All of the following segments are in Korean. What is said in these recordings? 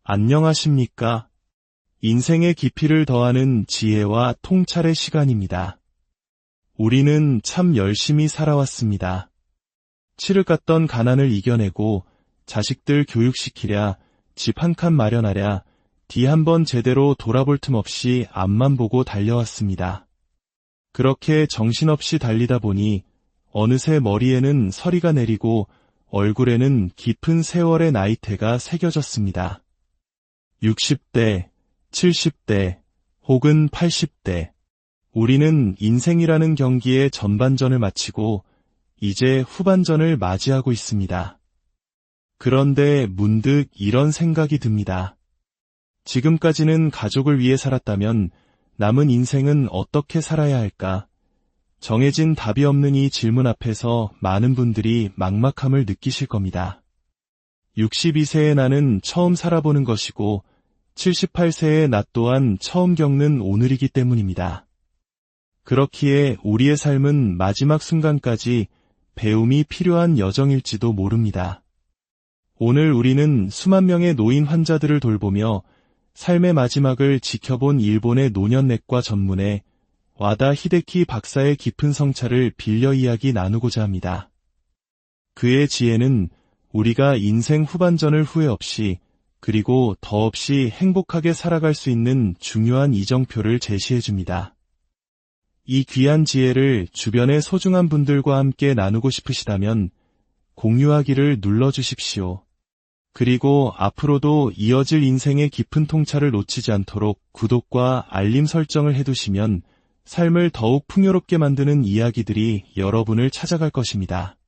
안녕하십니까? 인생의 깊이를 더하는 지혜와 통찰의 시간입니다. 우리는 참 열심히 살아왔습니다. 치를 깠던 가난을 이겨내고 자식들 교육시키랴, 집 한 칸 마련하랴, 뒤 한번 제대로 돌아볼 틈 없이 앞만 보고 달려왔습니다. 그렇게 정신없이 달리다 보니 어느새 머리에는 서리가 내리고 얼굴에는 깊은 세월의 나이테가 새겨졌습니다. 60대, 70대, 혹은 80대. 우리는 인생이라는 경기의 전반전을 마치고 이제 후반전을 맞이하고 있습니다. 그런데 문득 이런 생각이 듭니다. 지금까지는 가족을 위해 살았다면 남은 인생은 어떻게 살아야 할까? 정해진 답이 없는 이 질문 앞에서 많은 분들이 막막함을 느끼실 겁니다. 62세의 나는 처음 살아보는 것이고 78세의 나 또한 처음 겪는 오늘이기 때문입니다. 그렇기에 우리의 삶은 마지막 순간까지 배움이 필요한 여정일지도 모릅니다. 오늘 우리는 수만 명의 노인 환자들을 돌보며 삶의 마지막을 지켜본 일본의 노년내과 전문의 와다 히데키 박사의 깊은 성찰을 빌려 이야기 나누고자 합니다. 그의 지혜는 우리가 인생 후반전을 후회 없이 그리고 더없이 행복하게 살아갈 수 있는 중요한 이정표를 제시해줍니다. 이 귀한 지혜를 주변의 소중한 분들과 함께 나누고 싶으시다면 공유하기를 눌러주십시오. 그리고 앞으로도 이어질 인생의 깊은 통찰을 놓치지 않도록 구독과 알림 설정을 해두시면 삶을 더욱 풍요롭게 만드는 이야기들이 여러분을 찾아갈 것입니다.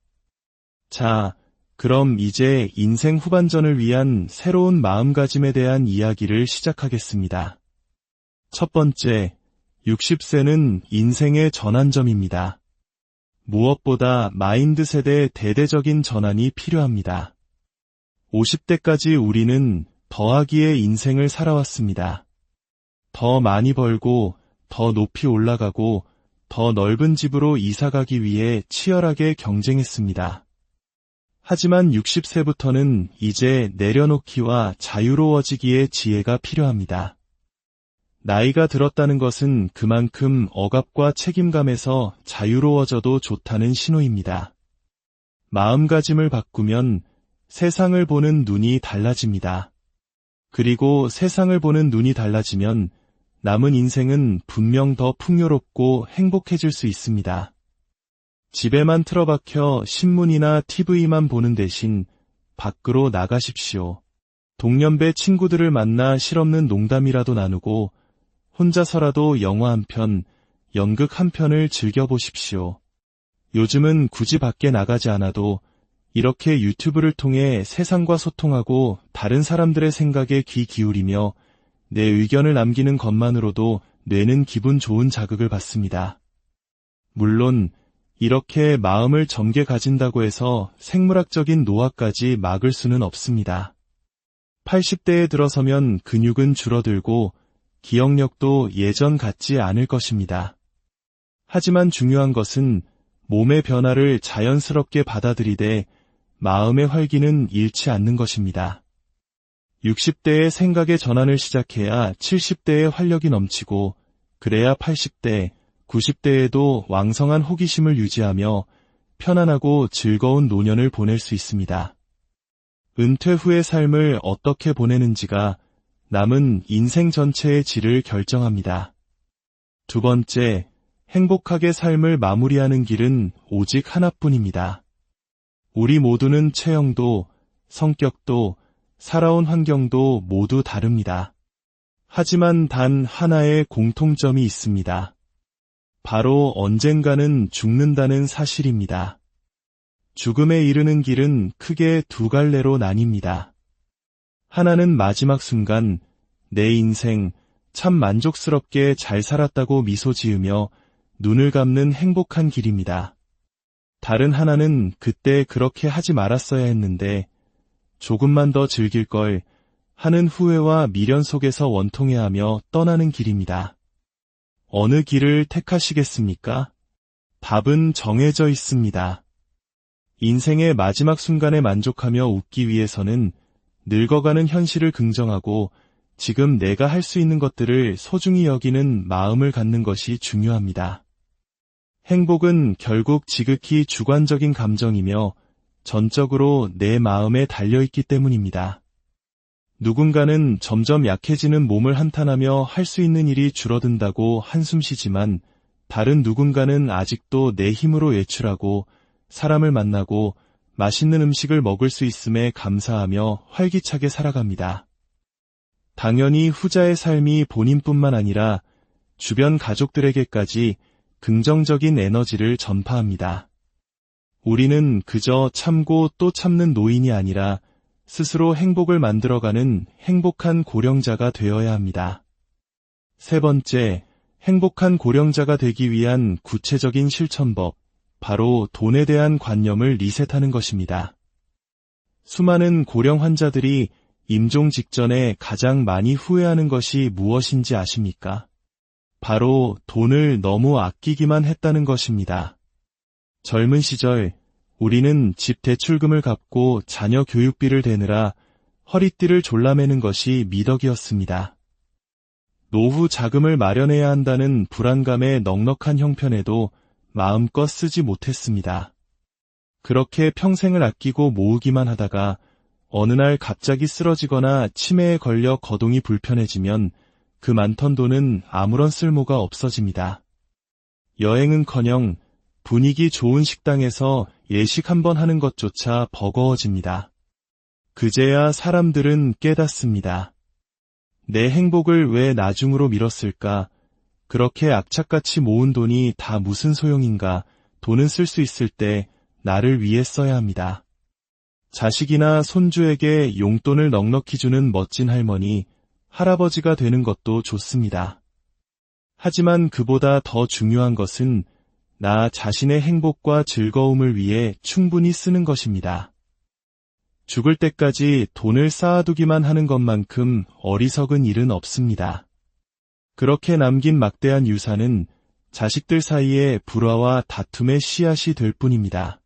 자, 그럼 이제 인생 후반전을 위한 새로운 마음가짐에 대한 이야기를 시작하겠습니다. 첫 번째, 60세는 인생의 전환점입니다. 무엇보다 마인드 세대의 대대적인 전환이 필요합니다. 50대까지 우리는 더하기의 인생을 살아왔습니다. 더 많이 벌고, 더 높이 올라가고, 더 넓은 집으로 이사가기 위해 치열하게 경쟁했습니다. 하지만 60세부터는 이제 내려놓기와 자유로워지기의 지혜가 필요합니다. 나이가 들었다는 것은 그만큼 억압과 책임감에서 자유로워져도 좋다는 신호입니다. 마음가짐을 바꾸면 세상을 보는 눈이 달라집니다. 그리고 세상을 보는 눈이 달라지면 남은 인생은 분명 더 풍요롭고 행복해질 수 있습니다. 집에만 틀어박혀 신문이나 TV만 보는 대신 밖으로 나가십시오. 동년배 친구들을 만나 실없는 농담이라도 나누고 혼자서라도 영화 한 편, 연극 한 편을 즐겨보십시오. 요즘은 굳이 밖에 나가지 않아도 이렇게 유튜브를 통해 세상과 소통하고 다른 사람들의 생각에 귀 기울이며 내 의견을 남기는 것만으로도 뇌는 기분 좋은 자극을 받습니다. 물론 이렇게 마음을 젊게 가진다고 해서 생물학적인 노화까지 막을 수는 없습니다. 80대에 들어서면 근육은 줄어들고 기억력도 예전 같지 않을 것입니다. 하지만 중요한 것은 몸의 변화를 자연스럽게 받아들이되 마음의 활기는 잃지 않는 것입니다. 60대의 생각의 전환을 시작해야 70대의 활력이 넘치고 그래야 80대, 90대에도 왕성한 호기심을 유지하며 편안하고 즐거운 노년을 보낼 수 있습니다. 은퇴 후의 삶을 어떻게 보내는지가 남은 인생 전체의 질을 결정합니다. 두 번째, 행복하게 삶을 마무리하는 길은 오직 하나뿐입니다. 우리 모두는 체형도, 성격도, 살아온 환경도 모두 다릅니다. 하지만 단 하나의 공통점이 있습니다. 바로 언젠가는 죽는다는 사실입니다. 죽음에 이르는 길은 크게 두 갈래로 나뉩니다. 하나는 마지막 순간 내 인생 참 만족스럽게 잘 살았다고 미소 지으며 눈을 감는 행복한 길입니다. 다른 하나는 그때 그렇게 하지 말았어야 했는데 조금만 더 즐길 걸 하는 후회와 미련 속에서 원통해하며 떠나는 길입니다. 어느 길을 택하시겠습니까? 답은 정해져 있습니다. 인생의 마지막 순간에 만족하며 웃기 위해서는 늙어가는 현실을 긍정하고 지금 내가 할 수 있는 것들을 소중히 여기는 마음을 갖는 것이 중요합니다. 행복은 결국 지극히 주관적인 감정이며 전적으로 내 마음에 달려있기 때문입니다. 누군가는 점점 약해지는 몸을 한탄하며 할 수 있는 일이 줄어든다고 한숨 쉬지만 다른 누군가는 아직도 내 힘으로 외출하고 사람을 만나고 맛있는 음식을 먹을 수 있음에 감사하며 활기차게 살아갑니다. 당연히 후자의 삶이 본인뿐만 아니라 주변 가족들에게까지 긍정적인 에너지를 전파합니다. 우리는 그저 참고 또 참는 노인이 아니라 스스로 행복을 만들어가는 행복한 고령자가 되어야 합니다. 세 번째, 행복한 고령자가 되기 위한 구체적인 실천법, 바로 돈에 대한 관념을 리셋하는 것입니다. 수많은 고령 환자들이 임종 직전에 가장 많이 후회하는 것이 무엇인지 아십니까? 바로 돈을 너무 아끼기만 했다는 것입니다. 젊은 시절 우리는 집 대출금을 갚고 자녀 교육비를 대느라 허리띠를 졸라매는 것이 미덕이었습니다. 노후 자금을 마련해야 한다는 불안감의 넉넉한 형편에도 마음껏 쓰지 못했습니다. 그렇게 평생을 아끼고 모으기만 하다가 어느 날 갑자기 쓰러지거나 치매에 걸려 거동이 불편해지면 그 많던 돈은 아무런 쓸모가 없어집니다. 여행은커녕 분위기 좋은 식당에서 예식 한번 하는 것조차 버거워집니다. 그제야 사람들은 깨닫습니다. 내 행복을 왜 나중으로 미뤘을까? 그렇게 악착같이 모은 돈이 다 무슨 소용인가? 돈은 쓸 수 있을 때 나를 위해 써야 합니다. 자식이나 손주에게 용돈을 넉넉히 주는 멋진 할머니, 할아버지가 되는 것도 좋습니다. 하지만 그보다 더 중요한 것은 나 자신의 행복과 즐거움을 위해 충분히 쓰는 것입니다. 죽을 때까지 돈을 쌓아두기만 하는 것만큼 어리석은 일은 없습니다. 그렇게 남긴 막대한 유산은 자식들 사이에 불화와 다툼의 씨앗이 될 뿐입니다.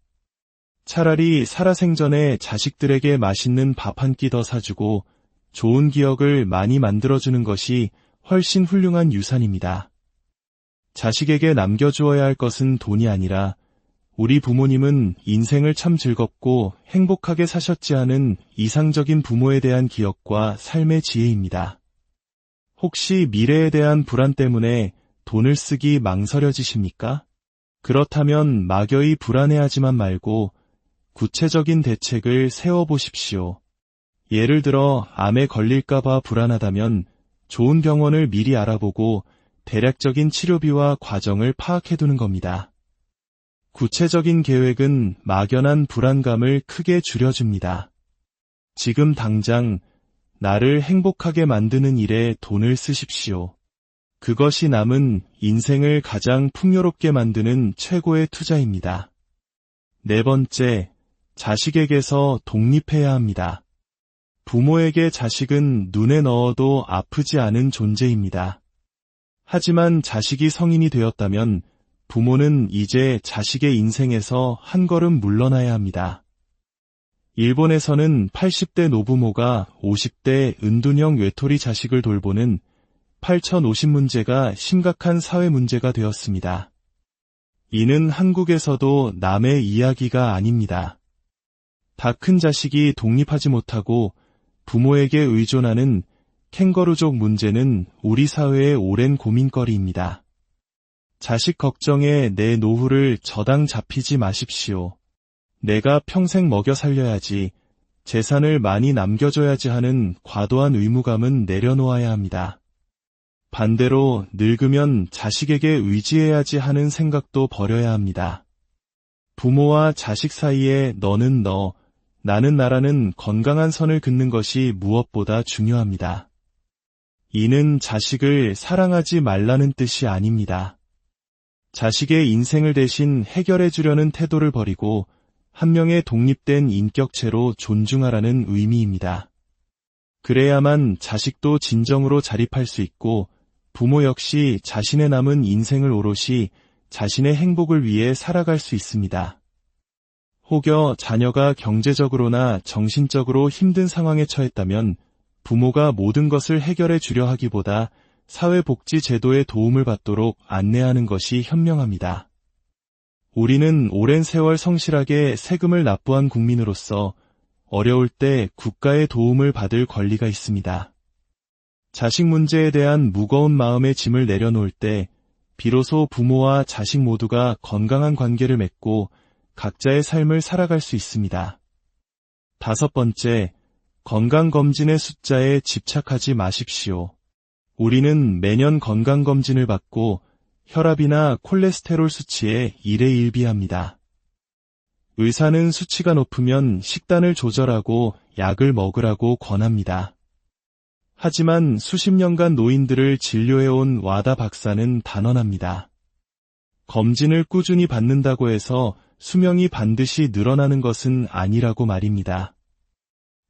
차라리 살아생전에 자식들에게 맛있는 밥 한 끼 더 사주고 좋은 기억을 많이 만들어주는 것이 훨씬 훌륭한 유산입니다. 자식에게 남겨주어야 할 것은 돈이 아니라 우리 부모님은 인생을 참 즐겁고 행복하게 사셨지 않은 이상적인 부모에 대한 기억과 삶의 지혜입니다. 혹시 미래에 대한 불안 때문에 돈을 쓰기 망설여지십니까? 그렇다면 막연히 불안해하지만 말고 구체적인 대책을 세워보십시오. 예를 들어 암에 걸릴까봐 불안하다면 좋은 병원을 미리 알아보고 대략적인 치료비와 과정을 파악해두는 겁니다. 구체적인 계획은 막연한 불안감을 크게 줄여줍니다. 지금 당장 나를 행복하게 만드는 일에 돈을 쓰십시오. 그것이 남은 인생을 가장 풍요롭게 만드는 최고의 투자입니다. 네 번째, 자식에게서 독립해야 합니다. 부모에게 자식은 눈에 넣어도 아프지 않은 존재입니다. 하지만 자식이 성인이 되었다면 부모는 이제 자식의 인생에서 한 걸음 물러나야 합니다. 일본에서는 80대 노부모가 50대 은둔형 외톨이 자식을 돌보는 8050 문제가 심각한 사회 문제가 되었습니다. 이는 한국에서도 남의 이야기가 아닙니다. 다 큰 자식이 독립하지 못하고 부모에게 의존하는 캥거루족 문제는 우리 사회의 오랜 고민거리입니다. 자식 걱정에 내 노후를 저당 잡히지 마십시오. 내가 평생 먹여 살려야지, 재산을 많이 남겨줘야지 하는 과도한 의무감은 내려놓아야 합니다. 반대로 늙으면 자식에게 의지해야지 하는 생각도 버려야 합니다. 부모와 자식 사이에 너는 너, 나는 나라는 건강한 선을 긋는 것이 무엇보다 중요합니다. 이는 자식을 사랑하지 말라는 뜻이 아닙니다. 자식의 인생을 대신 해결해 주려는 태도를 버리고 한 명의 독립된 인격체로 존중하라는 의미입니다. 그래야만 자식도 진정으로 자립할 수 있고 부모 역시 자신의 남은 인생을 오롯이 자신의 행복을 위해 살아갈 수 있습니다. 혹여 자녀가 경제적으로나 정신적으로 힘든 상황에 처했다면 부모가 모든 것을 해결해 주려 하기보다 사회복지제도의 도움을 받도록 안내하는 것이 현명합니다. 우리는 오랜 세월 성실하게 세금을 납부한 국민으로서 어려울 때 국가의 도움을 받을 권리가 있습니다. 자식 문제에 대한 무거운 마음의 짐을 내려놓을 때 비로소 부모와 자식 모두가 건강한 관계를 맺고 각자의 삶을 살아갈 수 있습니다. 5번째, 건강검진의 숫자에 집착하지 마십시오. 우리는 매년 건강검진을 받고 혈압이나 콜레스테롤 수치에 일희일비합니다. 의사는 수치가 높으면 식단을 조절하고 약을 먹으라고 권합니다. 하지만 수십 년간 노인들을 진료해온 와다 박사는 단언합니다. 검진을 꾸준히 받는다고 해서 수명이 반드시 늘어나는 것은 아니라고 말입니다.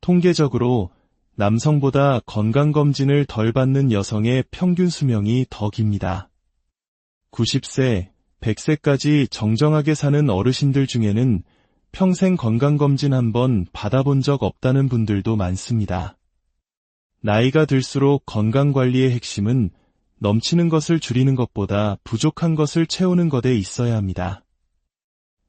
통계적으로 남성보다 건강검진을 덜 받는 여성의 평균 수명이 더 깁니다. 90세, 100세까지 정정하게 사는 어르신들 중에는 평생 건강검진 한 번 받아본 적 없다는 분들도 많습니다. 나이가 들수록 건강관리의 핵심은 넘치는 것을 줄이는 것보다 부족한 것을 채우는 것에 있어야 합니다.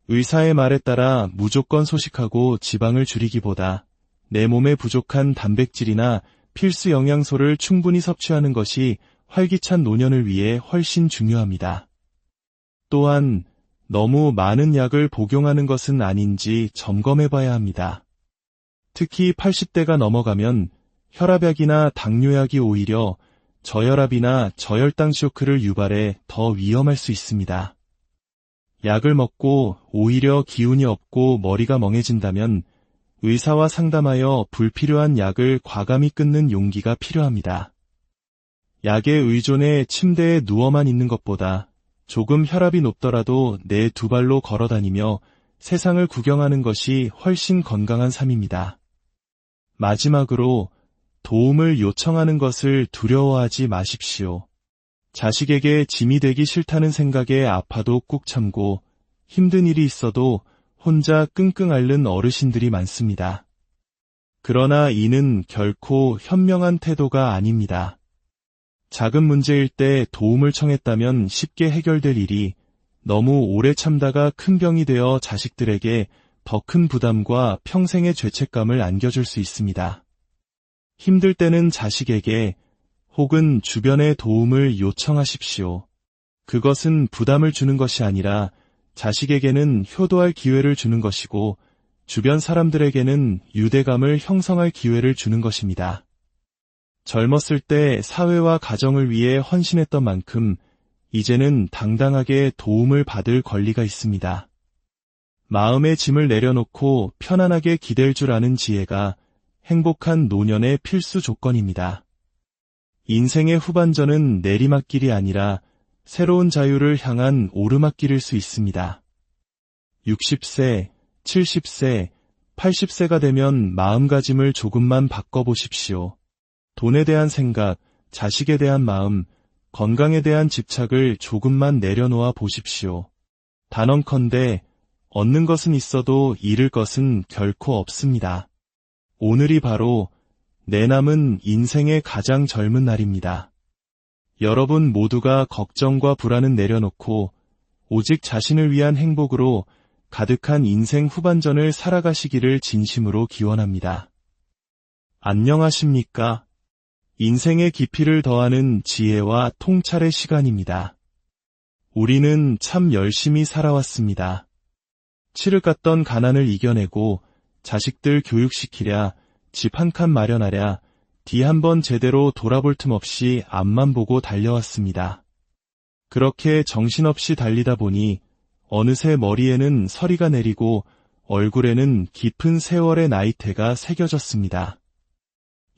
의사의 말에 따라 무조건 소식하고 지방을 줄이기보다 내 몸에 부족한 단백질이나 필수 영양소를 충분히 섭취하는 것이 활기찬 노년을 위해 훨씬 중요합니다. 또한 너무 많은 약을 복용하는 것은 아닌지 점검해봐야 합니다. 특히 80대가 넘어가면 혈압약이나 당뇨약이 오히려 저혈압이나 저혈당 쇼크를 유발해 더 위험할 수 있습니다. 약을 먹고 오히려 기운이 없고 머리가 멍해진다면 의사와 상담하여 불필요한 약을 과감히 끊는 용기가 필요합니다. 약에 의존해 침대에 누워만 있는 것보다 조금 혈압이 높더라도 내 2발로 걸어다니며 세상을 구경하는 것이 훨씬 건강한 삶입니다. 마지막으로 도움을 요청하는 것을 두려워하지 마십시오. 자식에게 짐이 되기 싫다는 생각에 아파도 꾹 참고 힘든 일이 있어도 혼자 끙끙 앓는 어르신들이 많습니다. 그러나 이는 결코 현명한 태도가 아닙니다. 작은 문제일 때 도움을 청했다면 쉽게 해결될 일이 너무 오래 참다가 큰 병이 되어 자식들에게 더 큰 부담과 평생의 죄책감을 안겨줄 수 있습니다. 힘들 때는 자식에게 혹은 주변의 도움을 요청하십시오. 그것은 부담을 주는 것이 아니라 자식에게는 효도할 기회를 주는 것이고 주변 사람들에게는 유대감을 형성할 기회를 주는 것입니다. 젊었을 때 사회와 가정을 위해 헌신했던 만큼 이제는 당당하게 도움을 받을 권리가 있습니다. 마음의 짐을 내려놓고 편안하게 기댈 줄 아는 지혜가 행복한 노년의 필수 조건입니다. 인생의 후반전은 내리막길이 아니라 새로운 자유를 향한 오르막길일 수 있습니다. 60세, 70세, 80세가 되면 마음가짐을 조금만 바꿔보십시오. 돈에 대한 생각, 자식에 대한 마음, 건강에 대한 집착을 조금만 내려놓아 보십시오. 단언컨대 얻는 것은 있어도 잃을 것은 결코 없습니다. 오늘이 바로 내 남은 인생의 가장 젊은 날입니다. 여러분 모두가 걱정과 불안은 내려놓고 오직 자신을 위한 행복으로 가득한 인생 후반전을 살아가시기를 진심으로 기원합니다. 안녕하십니까? 인생의 깊이를 더하는 지혜와 통찰의 시간입니다. 우리는 참 열심히 살아왔습니다. 치를 깠던 가난을 이겨내고 자식들 교육시키랴, 집 한 칸 마련하랴, 뒤 한번 제대로 돌아볼 틈 없이 앞만 보고 달려왔습니다. 그렇게 정신없이 달리다 보니 어느새 머리에는 서리가 내리고 얼굴에는 깊은 세월의 나이테가 새겨졌습니다.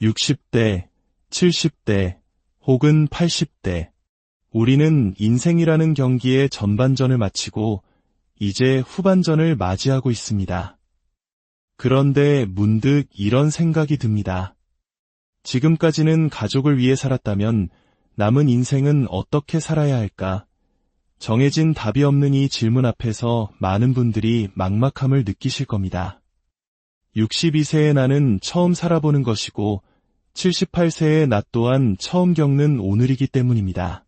60대, 70대, 혹은 80대. 우리는 인생이라는 경기의 전반전을 마치고 이제 후반전을 맞이하고 있습니다. 그런데 문득 이런 생각이 듭니다. 지금까지는 가족을 위해 살았다면 남은 인생은 어떻게 살아야 할까? 정해진 답이 없는 이 질문 앞에서 많은 분들이 막막함을 느끼실 겁니다. 62세의 나는 처음 살아보는 것이고 78세의 나 또한 처음 겪는 오늘이기 때문입니다.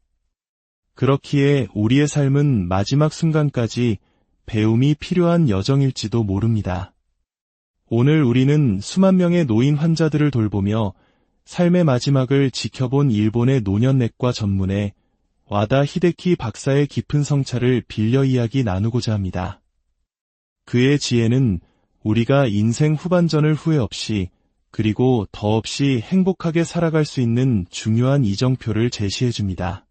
그렇기에 우리의 삶은 마지막 순간까지 배움이 필요한 여정일지도 모릅니다. 오늘 우리는 수만 명의 노인 환자들을 돌보며 삶의 마지막을 지켜본 일본의 노년내과 전문의 와다 히데키 박사의 깊은 성찰을 빌려 이야기 나누고자 합니다. 그의 지혜는 우리가 인생 후반전을 후회 없이 그리고 더없이 행복하게 살아갈 수 있는 중요한 이정표를 제시해줍니다.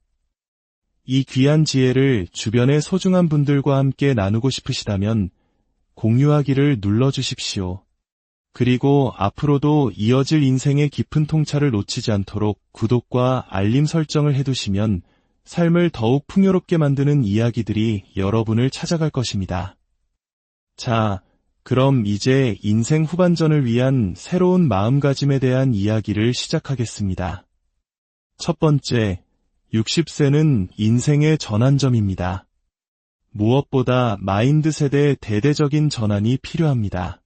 이 귀한 지혜를 주변의 소중한 분들과 함께 나누고 싶으시다면 공유하기를 눌러주십시오. 그리고 앞으로도 이어질 인생의 깊은 통찰을 놓치지 않도록 구독과 알림 설정을 해두시면 삶을 더욱 풍요롭게 만드는 이야기들이 여러분을 찾아갈 것입니다. 자, 그럼 이제 인생 후반전을 위한 새로운 마음가짐에 대한 이야기를 시작하겠습니다. 첫 번째, 60세는 인생의 전환점입니다. 무엇보다 마인드셋의 대대적인 전환이 필요합니다.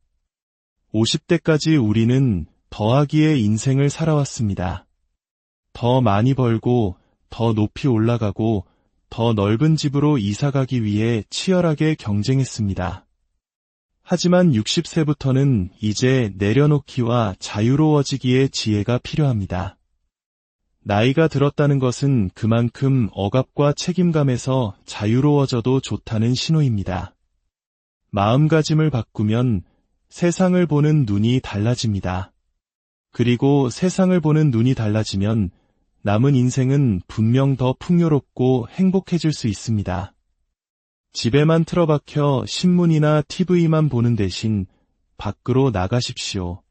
50대까지 우리는 더하기의 인생을 살아왔습니다. 더 많이 벌고, 더 높이 올라가고, 더 넓은 집으로 이사가기 위해 치열하게 경쟁했습니다. 하지만 60세부터는 이제 내려놓기와 자유로워지기의 지혜가 필요합니다. 나이가 들었다는 것은 그만큼 억압과 책임감에서 자유로워져도 좋다는 신호입니다. 마음가짐을 바꾸면 세상을 보는 눈이 달라집니다. 그리고 세상을 보는 눈이 달라지면 남은 인생은 분명 더 풍요롭고 행복해질 수 있습니다. 집에만 틀어박혀 신문이나 TV만 보는 대신 밖으로 나가십시오.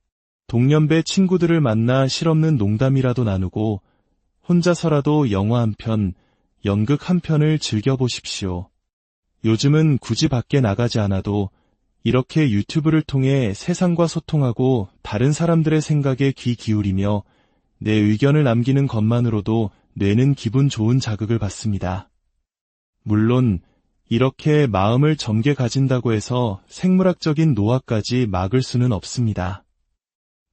동년배 친구들을 만나 실없는 농담이라도 나누고 혼자서라도 영화 한 편, 연극 한 편을 즐겨보십시오. 요즘은 굳이 밖에 나가지 않아도 이렇게 유튜브를 통해 세상과 소통하고 다른 사람들의 생각에 귀 기울이며 내 의견을 남기는 것만으로도 뇌는 기분 좋은 자극을 받습니다. 물론 이렇게 마음을 젊게 가진다고 해서 생물학적인 노화까지 막을 수는 없습니다.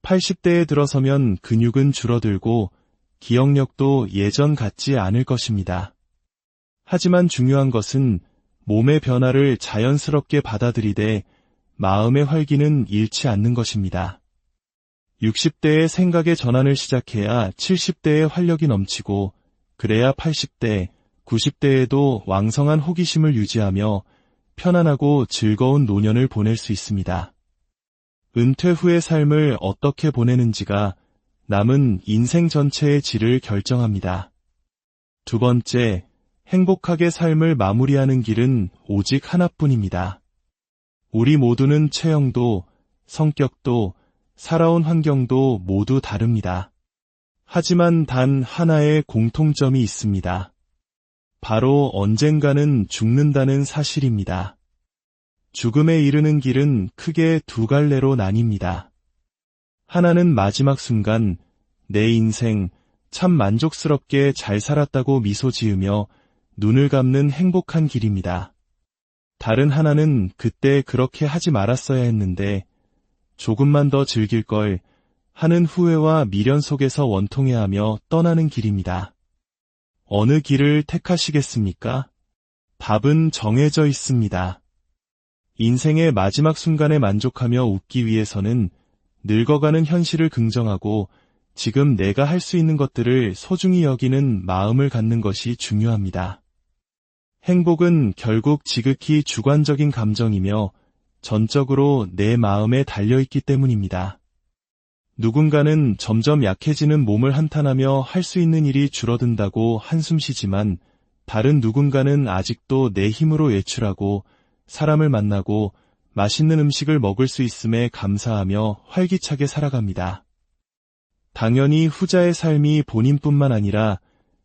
80대에 들어서면 근육은 줄어들고 기억력도 예전 같지 않을 것입니다. 하지만 중요한 것은 몸의 변화를 자연스럽게 받아들이되 마음의 활기는 잃지 않는 것입니다. 60대의 생각의 전환을 시작해야 70대의 활력이 넘치고 그래야 80대, 90대에도 왕성한 호기심을 유지하며 편안하고 즐거운 노년을 보낼 수 있습니다. 은퇴 후의 삶을 어떻게 보내는지가 남은 인생 전체의 질을 결정합니다. 두 번째, 행복하게 삶을 마무리하는 길은 오직 하나뿐입니다. 우리 모두는 체형도, 성격도, 살아온 환경도 모두 다릅니다. 하지만 단 하나의 공통점이 있습니다. 바로 언젠가는 죽는다는 사실입니다. 죽음에 이르는 길은 크게 두 갈래로 나뉩니다. 하나는 마지막 순간 내 인생 참 만족스럽게 잘 살았다고 미소 지으며 눈을 감는 행복한 길입니다. 다른 하나는 그때 그렇게 하지 말았어야 했는데 조금만 더 즐길 걸 하는 후회와 미련 속에서 원통해하며 떠나는 길입니다. 어느 길을 택하시겠습니까? 답은 정해져 있습니다. 인생의 마지막 순간에 만족하며 웃기 위해서는 늙어가는 현실을 긍정하고 지금 내가 할 수 있는 것들을 소중히 여기는 마음을 갖는 것이 중요합니다. 행복은 결국 지극히 주관적인 감정이며 전적으로 내 마음에 달려있기 때문입니다. 누군가는 점점 약해지는 몸을 한탄하며 할 수 있는 일이 줄어든다고 한숨 쉬지만 다른 누군가는 아직도 내 힘으로 외출하고 사람을 만나고 맛있는 음식을 먹을 수 있음에 감사하며 활기차게 살아갑니다. 당연히 후자의 삶이 본인뿐만 아니라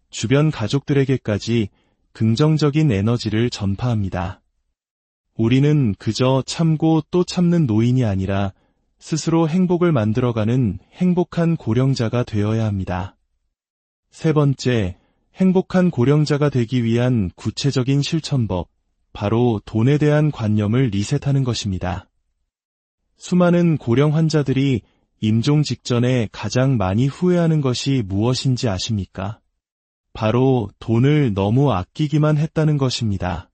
주변 가족들에게까지 긍정적인 에너지를 전파합니다. 우리는 그저 참고 또 참는 노인이 아니라 스스로 행복을 만들어가는 행복한 고령자가 되어야 합니다. 세 번째, 행복한 고령자가 되기 위한 구체적인 실천법, 바로 돈에 대한 관념을 리셋하는 것입니다. 수많은 고령 환자들이 임종 직전에 가장 많이 후회하는 것이 무엇인지 아십니까? 바로 돈을 너무 아끼기만 했다는 것입니다.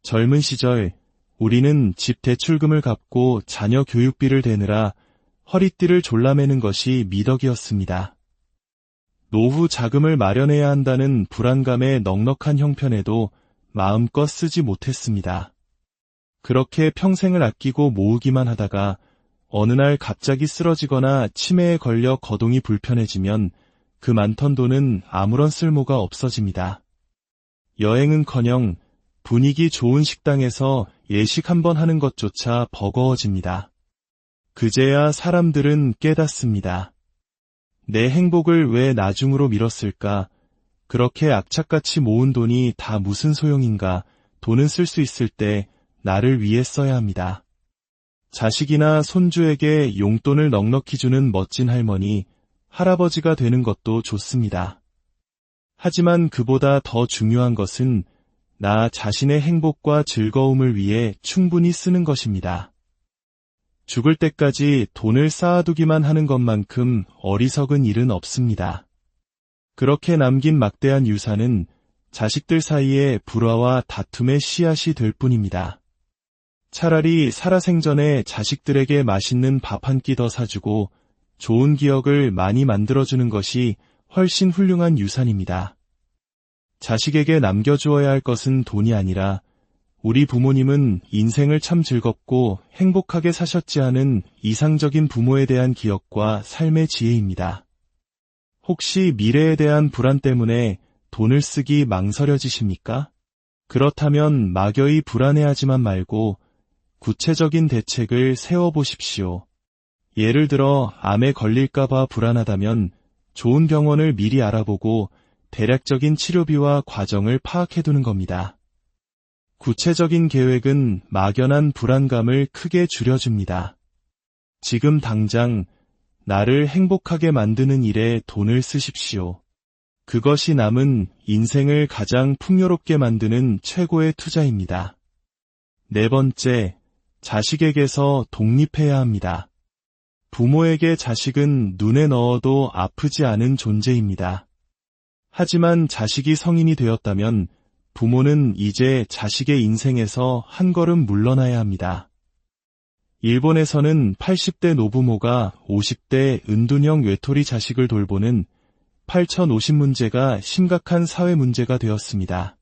젊은 시절 우리는 집 대출금을 갚고 자녀 교육비를 대느라 허리띠를 졸라매는 것이 미덕이었습니다. 노후 자금을 마련해야 한다는 불안감의 넉넉한 형편에도 마음껏 쓰지 못했습니다. 그렇게 평생을 아끼고 모으기만 하다가 어느 날 갑자기 쓰러지거나 치매에 걸려 거동이 불편해지면 그 많던 돈은 아무런 쓸모가 없어집니다. 여행은커녕 분위기 좋은 식당에서 예식 한번 하는 것조차 버거워집니다. 그제야 사람들은 깨닫습니다. 내 행복을 왜 나중으로 미뤘을까? 그렇게 악착같이 모은 돈이 다 무슨 소용인가? 돈은 쓸 수 있을 때 나를 위해 써야 합니다. 자식이나 손주에게 용돈을 넉넉히 주는 멋진 할머니, 할아버지가 되는 것도 좋습니다. 하지만 그보다 더 중요한 것은 나 자신의 행복과 즐거움을 위해 충분히 쓰는 것입니다. 죽을 때까지 돈을 쌓아두기만 하는 것만큼 어리석은 일은 없습니다. 그렇게 남긴 막대한 유산은 자식들 사이에 불화와 다툼의 씨앗이 될 뿐입니다. 차라리 살아생전에 자식들에게 맛있는 밥 한 끼 더 사주고 좋은 기억을 많이 만들어주는 것이 훨씬 훌륭한 유산입니다. 자식에게 남겨주어야 할 것은 돈이 아니라 우리 부모님은 인생을 참 즐겁고 행복하게 사셨지 않은 이상적인 부모에 대한 기억과 삶의 지혜입니다. 혹시 미래에 대한 불안 때문에 돈을 쓰기 망설여지십니까? 그렇다면 막연히 불안해하지만 말고 구체적인 대책을 세워보십시오. 예를 들어 암에 걸릴까봐 불안하다면 좋은 병원을 미리 알아보고 대략적인 치료비와 과정을 파악해두는 겁니다. 구체적인 계획은 막연한 불안감을 크게 줄여줍니다. 지금 당장 나를 행복하게 만드는 일에 돈을 쓰십시오. 그것이 남은 인생을 가장 풍요롭게 만드는 최고의 투자입니다. 네 번째, 자식에게서 독립해야 합니다. 부모에게 자식은 눈에 넣어도 아프지 않은 존재입니다. 하지만 자식이 성인이 되었다면 부모는 이제 자식의 인생에서 한 걸음 물러나야 합니다. 일본에서는 80대 노부모가 50대 은둔형 외톨이 자식을 돌보는 8050 문제가 심각한 사회 문제가 되었습니다.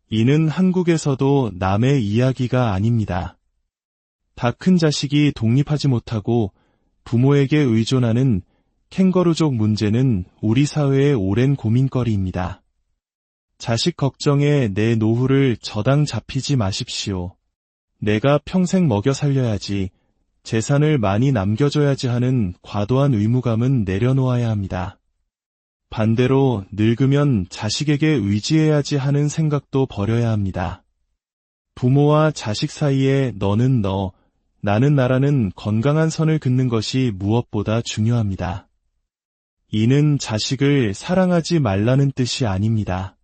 이는 한국에서도 남의 이야기가 아닙니다. 다 큰 자식이 독립하지 못하고 부모에게 의존하는 캥거루족 문제는 우리 사회의 오랜 고민거리입니다. 자식 걱정에 내 노후를 저당 잡히지 마십시오. 내가 평생 먹여 살려야지, 재산을 많이 남겨줘야지 하는 과도한 의무감은 내려놓아야 합니다. 반대로 늙으면 자식에게 의지해야지 하는 생각도 버려야 합니다. 부모와 자식 사이에 너는 너, 나는 나라는 건강한 선을 긋는 것이 무엇보다 중요합니다. 이는 자식을 사랑하지 말라는 뜻이 아닙니다.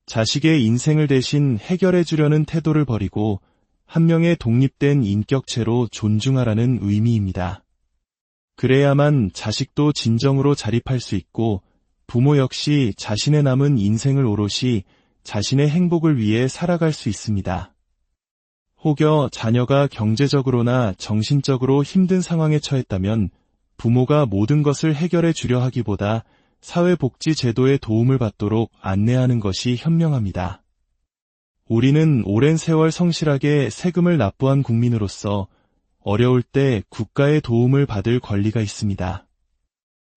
자식의 인생을 대신 해결해 주려는 태도를 버리고 한 명의 독립된 인격체로 존중하라는 의미입니다. 그래야만 자식도 진정으로 자립할 수 있고 부모 역시 자신의 남은 인생을 오롯이 자신의 행복을 위해 살아갈 수 있습니다. 혹여 자녀가 경제적으로나 정신적으로 힘든 상황에 처했다면 부모가 모든 것을 해결해 주려 하기보다 사회복지제도의 도움을 받도록 안내하는 것이 현명합니다. 우리는 오랜 세월 성실하게 세금을 납부한 국민으로서 어려울 때 국가의 도움을 받을 권리가 있습니다.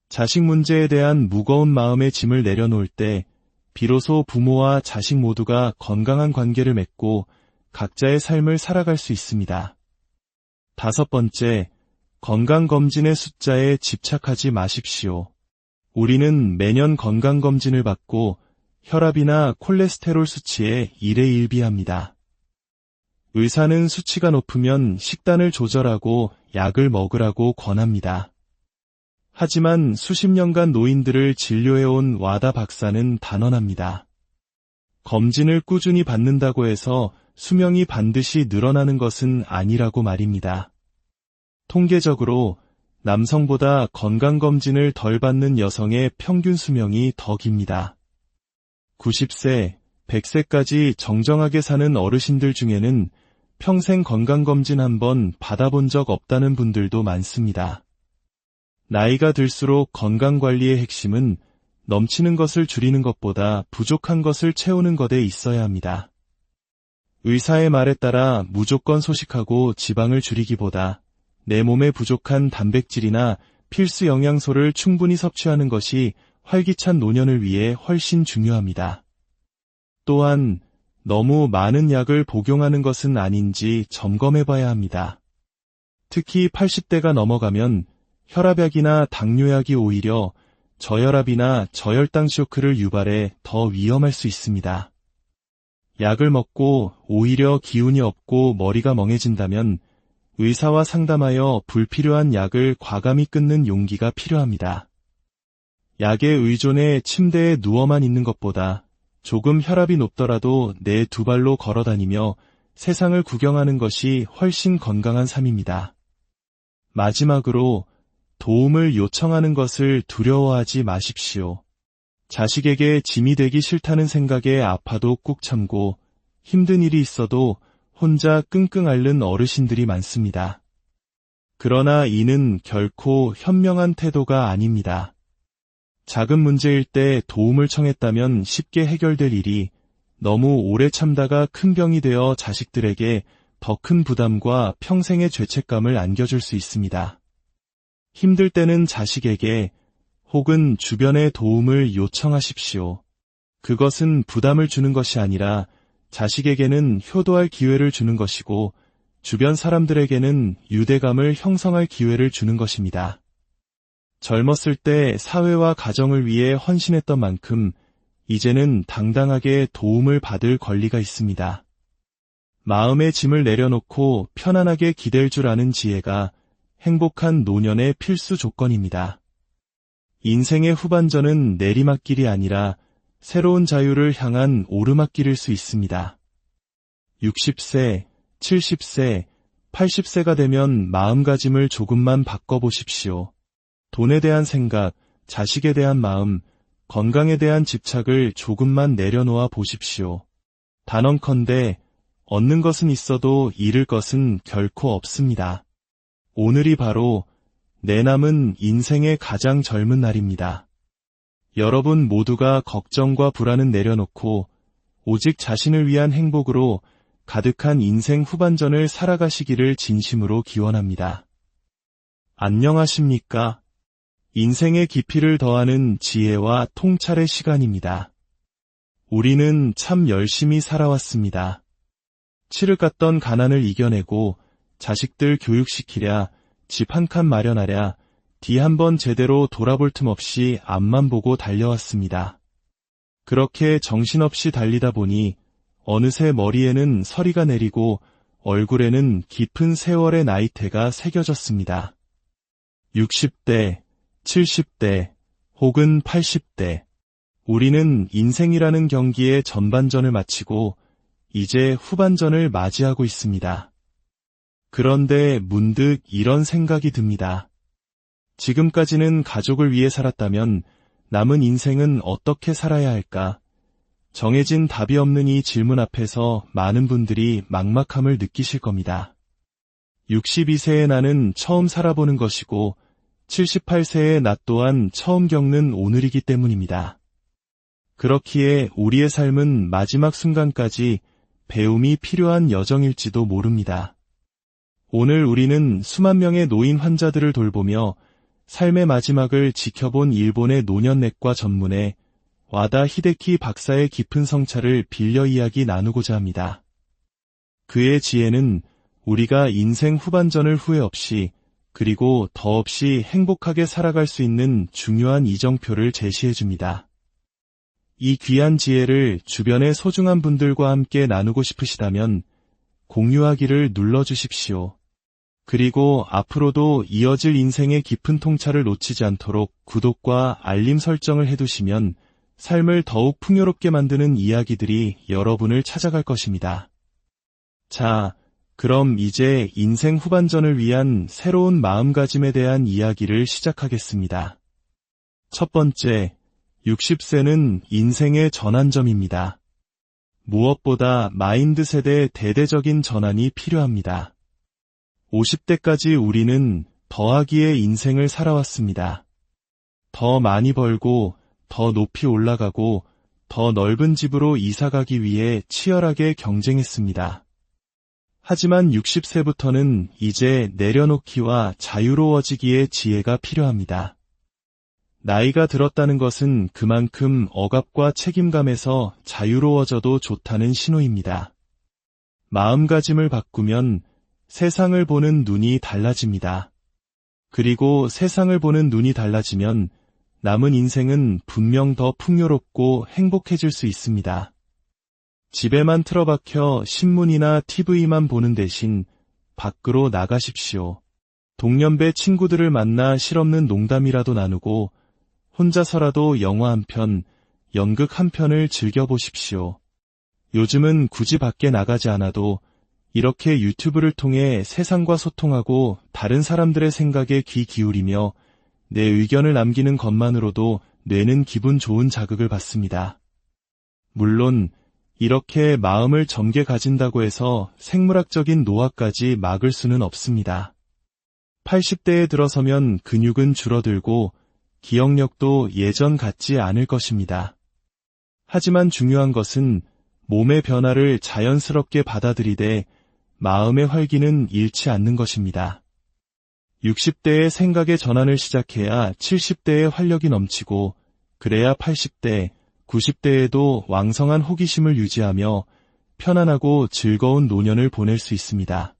자식 문제에 대한 무거운 마음의 짐을 내려놓을 때 비로소 부모와 자식 모두가 건강한 관계를 맺고 각자의 삶을 살아갈 수 있습니다. 다섯 번째, 건강검진의 숫자에 집착하지 마십시오. 우리는 매년 건강검진을 받고 혈압이나 콜레스테롤 수치에 일희일비합니다. 의사는 수치가 높으면 식단을 조절하고 약을 먹으라고 권합니다. 하지만 수십 년간 노인들을 진료해온 와다 박사는 단언합니다. 검진을 꾸준히 받는다고 해서 수명이 반드시 늘어나는 것은 아니라고 말입니다. 통계적으로 남성보다 건강검진을 덜 받는 여성의 평균 수명이 더 깁니다. 90세, 100세까지 정정하게 사는 어르신들 중에는 평생 건강검진 한 번 받아본 적 없다는 분들도 많습니다. 나이가 들수록 건강관리의 핵심은 넘치는 것을 줄이는 것보다 부족한 것을 채우는 것에 있어야 합니다. 의사의 말에 따라 무조건 소식하고 지방을 줄이기보다 내 몸에 부족한 단백질이나 필수 영양소를 충분히 섭취하는 것이 활기찬 노년을 위해 훨씬 중요합니다. 또한 너무 많은 약을 복용하는 것은 아닌지 점검해봐야 합니다. 특히 80대가 넘어가면 혈압약이나 당뇨약이 오히려 저혈압이나 저혈당 쇼크를 유발해 더 위험할 수 있습니다. 약을 먹고 오히려 기운이 없고 머리가 멍해진다면 의사와 상담하여 불필요한 약을 과감히 끊는 용기가 필요합니다. 약에 의존해 침대에 누워만 있는 것보다 조금 혈압이 높더라도 내 두 발로 걸어다니며 세상을 구경하는 것이 훨씬 건강한 삶입니다. 마지막으로 도움을 요청하는 것을 두려워하지 마십시오. 자식에게 짐이 되기 싫다는 생각에 아파도 꾹 참고 힘든 일이 있어도 혼자 끙끙 앓는 어르신들이 많습니다. 그러나 이는 결코 현명한 태도가 아닙니다. 작은 문제일 때 도움을 청했다면 쉽게 해결될 일이 너무 오래 참다가 큰 병이 되어 자식들에게 더 큰 부담과 평생의 죄책감을 안겨줄 수 있습니다. 힘들 때는 자식에게 혹은 주변의 도움을 요청하십시오. 그것은 부담을 주는 것이 아니라 자식에게는 효도할 기회를 주는 것이고 주변 사람들에게는 유대감을 형성할 기회를 주는 것입니다. 젊었을 때 사회와 가정을 위해 헌신했던 만큼 이제는 당당하게 도움을 받을 권리가 있습니다. 마음의 짐을 내려놓고 편안하게 기댈 줄 아는 지혜가 행복한 노년의 필수 조건입니다. 인생의 후반전은 내리막길이 아니라 새로운 자유를 향한 오르막길일 수 있습니다. 60세, 70세, 80세가 되면 마음가짐을 조금만 바꿔보십시오. 돈에 대한 생각, 자식에 대한 마음, 건강에 대한 집착을 조금만 내려놓아 보십시오. 단언컨대 얻는 것은 있어도 잃을 것은 결코 없습니다. 오늘이 바로 내 남은 인생의 가장 젊은 날입니다. 여러분 모두가 걱정과 불안은 내려놓고 오직 자신을 위한 행복으로 가득한 인생 후반전을 살아가시기를 진심으로 기원합니다. 안녕하십니까? 인생의 깊이를 더하는 지혜와 통찰의 시간입니다. 우리는 참 열심히 살아왔습니다. 칠흑 같던 가난을 이겨내고 자식들 교육시키랴, 집 한 칸 마련하랴, 뒤 한번 제대로 돌아볼 틈 없이 앞만 보고 달려왔습니다. 그렇게 정신없이 달리다 보니 어느새 머리에는 서리가 내리고 얼굴에는 깊은 세월의 나이테가 새겨졌습니다. 60대, 70대, 혹은 80대. 우리는 인생이라는 경기의 전반전을 마치고 이제 후반전을 맞이하고 있습니다. 그런데 문득 이런 생각이 듭니다. 지금까지는 가족을 위해 살았다면 남은 인생은 어떻게 살아야 할까? 정해진 답이 없는 이 질문 앞에서 많은 분들이 막막함을 느끼실 겁니다. 62세의 나는 처음 살아보는 것이고 78세의 나 또한 처음 겪는 오늘이기 때문입니다. 그렇기에 우리의 삶은 마지막 순간까지 배움이 필요한 여정일지도 모릅니다. 오늘 우리는 수만 명의 노인 환자들을 돌보며 삶의 마지막을 지켜본 일본의 노년내과 전문의 와다 히데키 박사의 깊은 성찰을 빌려 이야기 나누고자 합니다. 그의 지혜는 우리가 인생 후반전을 후회 없이 그리고 더없이 행복하게 살아갈 수 있는 중요한 이정표를 제시해줍니다. 이 귀한 지혜를 주변의 소중한 분들과 함께 나누고 싶으시다면 공유하기를 눌러주십시오. 그리고 앞으로도 이어질 인생의 깊은 통찰을 놓치지 않도록 구독과 알림 설정을 해두시면 삶을 더욱 풍요롭게 만드는 이야기들이 여러분을 찾아갈 것입니다. 자, 그럼 이제 인생 후반전을 위한 새로운 마음가짐에 대한 이야기를 시작하겠습니다. 첫 번째, 60세는 인생의 전환점입니다. 무엇보다 마인드셋의 대대적인 전환이 필요합니다. 50대까지 우리는 더하기의 인생을 살아왔습니다. 더 많이 벌고, 더 높이 올라가고, 더 넓은 집으로 이사가기 위해 치열하게 경쟁했습니다. 하지만 60세부터는 이제 내려놓기와 자유로워지기의 지혜가 필요합니다. 나이가 들었다는 것은 그만큼 억압과 책임감에서 자유로워져도 좋다는 신호입니다. 마음가짐을 바꾸면 세상을 보는 눈이 달라집니다. 그리고 세상을 보는 눈이 달라지면 남은 인생은 분명 더 풍요롭고 행복해질 수 있습니다. 집에만 틀어박혀 신문이나 TV만 보는 대신 밖으로 나가십시오. 동년배 친구들을 만나 실없는 농담이라도 나누고 혼자서라도 영화 한 편, 연극 한 편을 즐겨보십시오. 요즘은 굳이 밖에 나가지 않아도 이렇게 유튜브를 통해 세상과 소통하고 다른 사람들의 생각에 귀 기울이며 내 의견을 남기는 것만으로도 뇌는 기분 좋은 자극을 받습니다. 물론 이렇게 마음을 젊게 가진다고 해서 생물학적인 노화까지 막을 수는 없습니다. 80대에 들어서면 근육은 줄어들고 기억력도 예전 같지 않을 것입니다. 하지만 중요한 것은 몸의 변화를 자연스럽게 받아들이되 마음의 활기는 잃지 않는 것입니다. 60대의 생각의 전환을 시작해야 70대의 활력이 넘치고 그래야 80대, 90대에도 왕성한 호기심을 유지하며 편안하고 즐거운 노년을 보낼 수 있습니다.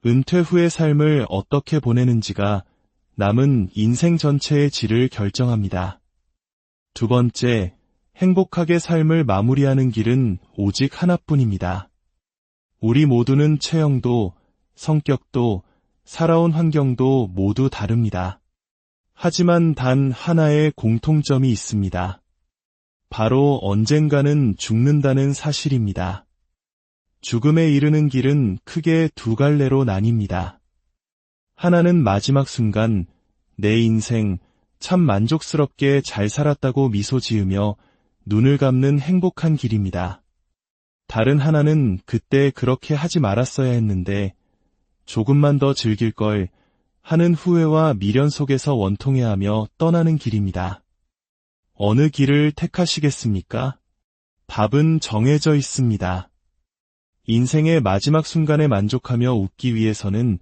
은퇴 후의 삶을 어떻게 보내는지가 남은 인생 전체의 질을 결정합니다. 두 번째, 행복하게 삶을 마무리하는 길은 오직 하나뿐입니다. 우리 모두는 체형도, 성격도, 살아온 환경도 모두 다릅니다. 하지만 단 하나의 공통점이 있습니다. 바로 언젠가는 죽는다는 사실입니다. 죽음에 이르는 길은 크게 두 갈래로 나뉩니다. 하나는 마지막 순간, 내 인생 참 만족스럽게 잘 살았다고 미소 지으며 눈을 감는 행복한 길입니다. 다른 하나는 그때 그렇게 하지 말았어야 했는데 조금만 더 즐길 걸 하는 후회와 미련 속에서 원통해하며 떠나는 길입니다. 어느 길을 택하시겠습니까? 답은 정해져 있습니다. 인생의 마지막 순간에 만족하며 웃기 위해서는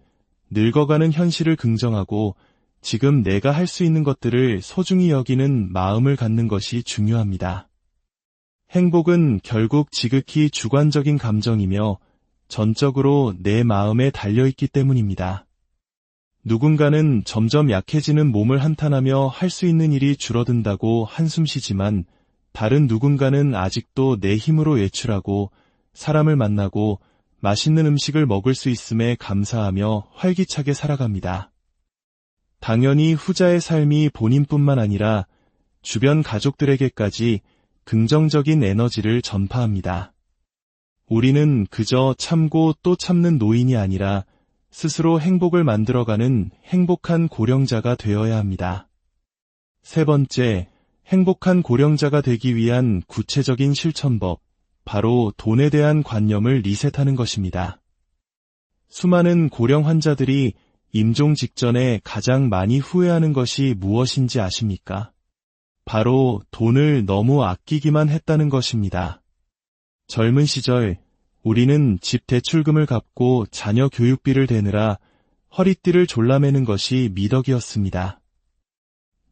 늙어가는 현실을 긍정하고 지금 내가 할 수 있는 것들을 소중히 여기는 마음을 갖는 것이 중요합니다. 행복은 결국 지극히 주관적인 감정이며 전적으로 내 마음에 달려있기 때문입니다. 누군가는 점점 약해지는 몸을 한탄하며 할 수 있는 일이 줄어든다고 한숨 쉬지만 다른 누군가는 아직도 내 힘으로 외출하고 사람을 만나고 맛있는 음식을 먹을 수 있음에 감사하며 활기차게 살아갑니다. 당연히 후자의 삶이 본인뿐만 아니라 주변 가족들에게까지 긍정적인 에너지를 전파합니다. 우리는 그저 참고 또 참는 노인이 아니라 스스로 행복을 만들어가는 행복한 고령자가 되어야 합니다. 세 번째, 행복한 고령자가 되기 위한 구체적인 실천법, 바로 돈에 대한 관념을 리셋하는 것입니다. 수많은 고령 환자들이 임종 직전에 가장 많이 후회하는 것이 무엇인지 아십니까? 바로 돈을 너무 아끼기만 했다는 것입니다. 젊은 시절 우리는 집 대출금을 갚고 자녀 교육비를 대느라 허리띠를 졸라매는 것이 미덕이었습니다.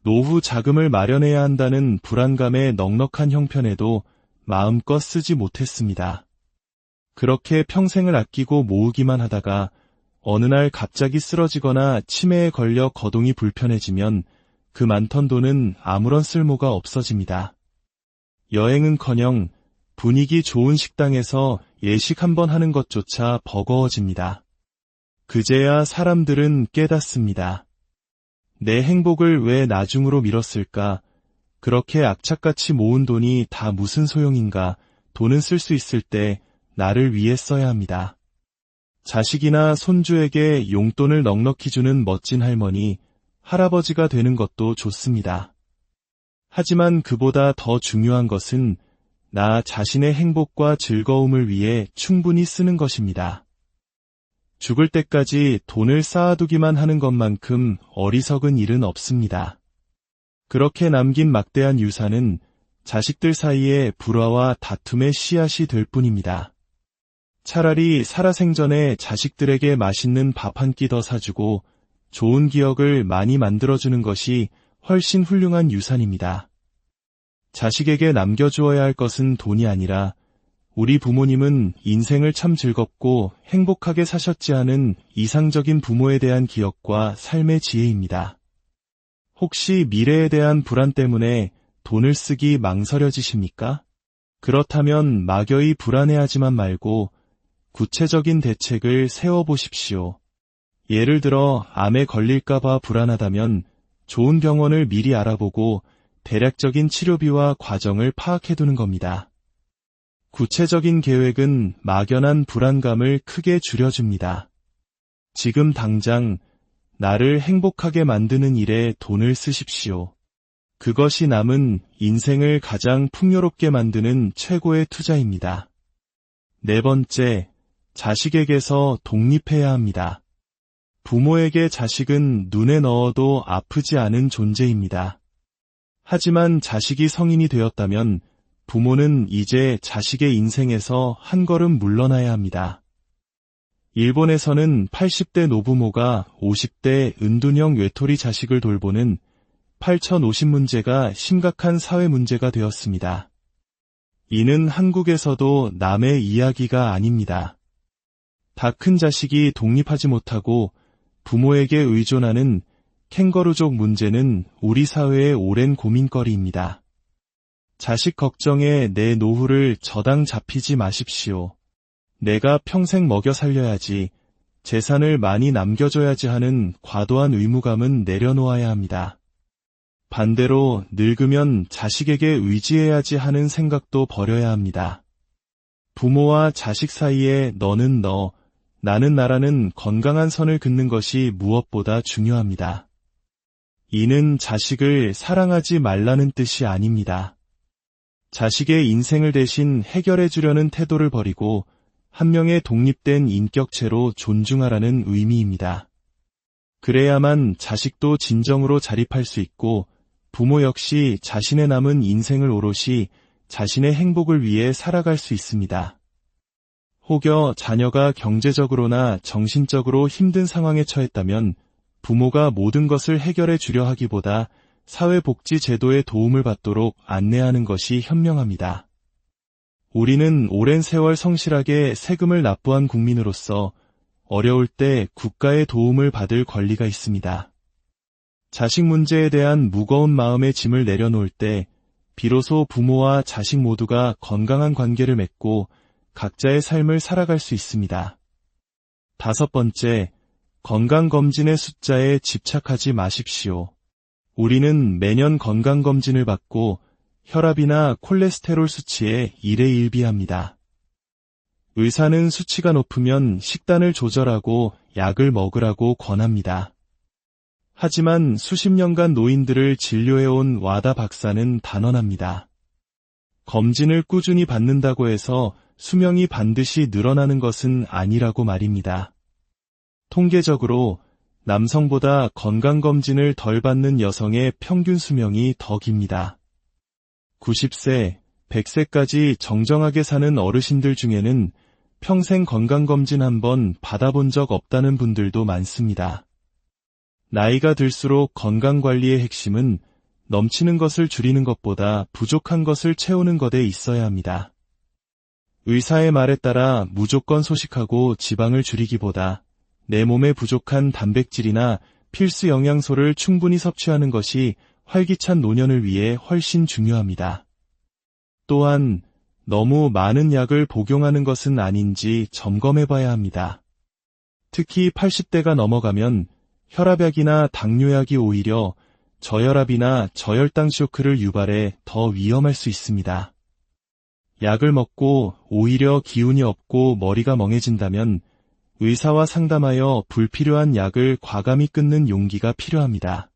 노후 자금을 마련해야 한다는 불안감의 넉넉한 형편에도 마음껏 쓰지 못했습니다. 그렇게 평생을 아끼고 모으기만 하다가 어느 날 갑자기 쓰러지거나 치매에 걸려 거동이 불편해지면 그 많던 돈은 아무런 쓸모가 없어집니다. 여행은커녕 분위기 좋은 식당에서 예식 한번 하는 것조차 버거워집니다. 그제야 사람들은 깨닫습니다. 내 행복을 왜 나중으로 미뤘을까? 그렇게 악착같이 모은 돈이 다 무슨 소용인가? 돈은 쓸 수 있을 때 나를 위해 써야 합니다. 자식이나 손주에게 용돈을 넉넉히 주는 멋진 할머니, 할아버지가 되는 것도 좋습니다. 하지만 그보다 더 중요한 것은 나 자신의 행복과 즐거움을 위해 충분히 쓰는 것입니다. 죽을 때까지 돈을 쌓아두기만 하는 것만큼 어리석은 일은 없습니다. 그렇게 남긴 막대한 유산은 자식들 사이에 불화와 다툼의 씨앗이 될 뿐입니다. 차라리 살아생전에 자식들에게 맛있는 밥 한 끼 더 사주고 좋은 기억을 많이 만들어주는 것이 훨씬 훌륭한 유산입니다. 자식에게 남겨주어야 할 것은 돈이 아니라 우리 부모님은 인생을 참 즐겁고 행복하게 사셨지 않은 이상적인 부모에 대한 기억과 삶의 지혜입니다. 혹시 미래에 대한 불안 때문에 돈을 쓰기 망설여지십니까? 그렇다면 막연히 불안해하지만 말고 구체적인 대책을 세워보십시오. 예를 들어 암에 걸릴까봐 불안하다면 좋은 병원을 미리 알아보고 대략적인 치료비와 과정을 파악해두는 겁니다. 구체적인 계획은 막연한 불안감을 크게 줄여줍니다. 지금 당장 나를 행복하게 만드는 일에 돈을 쓰십시오. 그것이 남은 인생을 가장 풍요롭게 만드는 최고의 투자입니다. 네 번째, 자식에게서 독립해야 합니다. 부모에게 자식은 눈에 넣어도 아프지 않은 존재입니다. 하지만 자식이 성인이 되었다면 부모는 이제 자식의 인생에서 한 걸음 물러나야 합니다. 일본에서는 80대 노부모가 50대 은둔형 외톨이 자식을 돌보는 8050 문제가 심각한 사회 문제가 되었습니다. 이는 한국에서도 남의 이야기가 아닙니다. 다 큰 자식이 독립하지 못하고 부모에게 의존하는 캥거루족 문제는 우리 사회의 오랜 고민거리입니다. 자식 걱정에 내 노후를 저당 잡히지 마십시오. 내가 평생 먹여 살려야지, 재산을 많이 남겨줘야지 하는 과도한 의무감은 내려놓아야 합니다. 반대로 늙으면 자식에게 의지해야지 하는 생각도 버려야 합니다. 부모와 자식 사이에 너는 너, 나는 나라는 건강한 선을 긋는 것이 무엇보다 중요합니다. 이는 자식을 사랑하지 말라는 뜻이 아닙니다. 자식의 인생을 대신 해결해 주려는 태도를 버리고 한 명의 독립된 인격체로 존중하라는 의미입니다. 그래야만 자식도 진정으로 자립할 수 있고 부모 역시 자신의 남은 인생을 오롯이 자신의 행복을 위해 살아갈 수 있습니다. 혹여 자녀가 경제적으로나 정신적으로 힘든 상황에 처했다면 부모가 모든 것을 해결해 주려 하기보다 사회복지제도의 도움을 받도록 안내하는 것이 현명합니다. 우리는 오랜 세월 성실하게 세금을 납부한 국민으로서 어려울 때 국가의 도움을 받을 권리가 있습니다. 자식 문제에 대한 무거운 마음의 짐을 내려놓을 때 비로소 부모와 자식 모두가 건강한 관계를 맺고 각자의 삶을 살아갈 수 있습니다. 다섯 번째, 건강검진의 숫자에 집착하지 마십시오. 우리는 매년 건강검진을 받고 혈압이나 콜레스테롤 수치에 일희일비합니다. 의사는 수치가 높으면 식단을 조절하고 약을 먹으라고 권합니다. 하지만 수십 년간 노인들을 진료해온 와다 박사는 단언합니다. 검진을 꾸준히 받는다고 해서 수명이 반드시 늘어나는 것은 아니라고 말입니다. 통계적으로 남성보다 건강검진을 덜 받는 여성의 평균 수명이 더 깁니다. 90세, 100세까지 정정하게 사는 어르신들 중에는 평생 건강검진 한 번 받아본 적 없다는 분들도 많습니다. 나이가 들수록 건강관리의 핵심은 넘치는 것을 줄이는 것보다 부족한 것을 채우는 것에 있어야 합니다. 의사의 말에 따라 무조건 소식하고 지방을 줄이기보다 내 몸에 부족한 단백질이나 필수 영양소를 충분히 섭취하는 것이 활기찬 노년을 위해 훨씬 중요합니다. 또한 너무 많은 약을 복용하는 것은 아닌지 점검해봐야 합니다. 특히 80대가 넘어가면 혈압약이나 당뇨약이 오히려 저혈압이나 저혈당 쇼크를 유발해 더 위험할 수 있습니다. 약을 먹고 오히려 기운이 없고 머리가 멍해진다면 의사와 상담하여 불필요한 약을 과감히 끊는 용기가 필요합니다.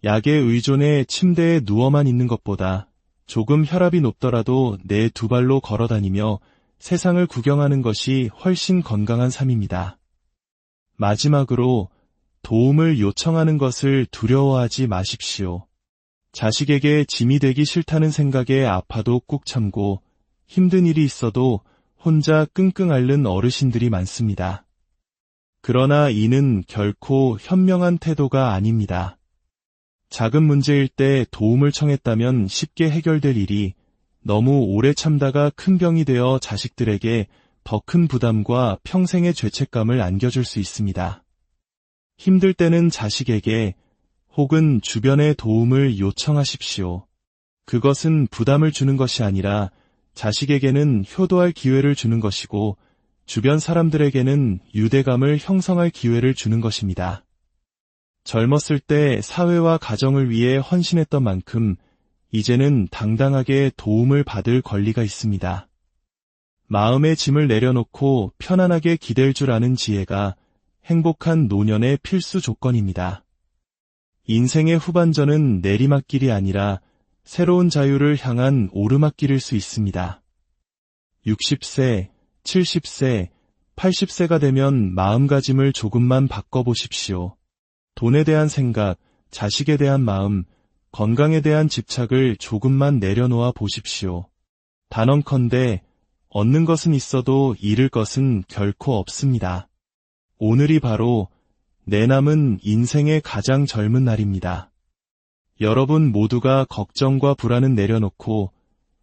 약에 의존해 침대에 누워만 있는 것보다 조금 혈압이 높더라도 내 두 발로 걸어다니며 세상을 구경하는 것이 훨씬 건강한 삶입니다. 마지막으로 도움을 요청하는 것을 두려워하지 마십시오. 자식에게 짐이 되기 싫다는 생각에 아파도 꾹 참고 힘든 일이 있어도 혼자 끙끙 앓는 어르신들이 많습니다. 그러나 이는 결코 현명한 태도가 아닙니다. 작은 문제일 때 도움을 청했다면 쉽게 해결될 일이 너무 오래 참다가 큰 병이 되어 자식들에게 더 큰 부담과 평생의 죄책감을 안겨줄 수 있습니다. 힘들 때는 자식에게 혹은 주변의 도움을 요청하십시오. 그것은 부담을 주는 것이 아니라 자식에게는 효도할 기회를 주는 것이고 주변 사람들에게는 유대감을 형성할 기회를 주는 것입니다. 젊었을 때 사회와 가정을 위해 헌신했던 만큼 이제는 당당하게 도움을 받을 권리가 있습니다. 마음의 짐을 내려놓고 편안하게 기댈 줄 아는 지혜가 행복한 노년의 필수 조건입니다. 인생의 후반전은 내리막길이 아니라 새로운 자유를 향한 오르막길일 수 있습니다. 60세, 70세, 80세가 되면 마음가짐을 조금만 바꿔보십시오. 돈에 대한 생각, 자식에 대한 마음, 건강에 대한 집착을 조금만 내려놓아 보십시오. 단언컨대 얻는 것은 있어도 잃을 것은 결코 없습니다. 오늘이 바로 내 남은 인생의 가장 젊은 날입니다. 여러분 모두가 걱정과 불안은 내려놓고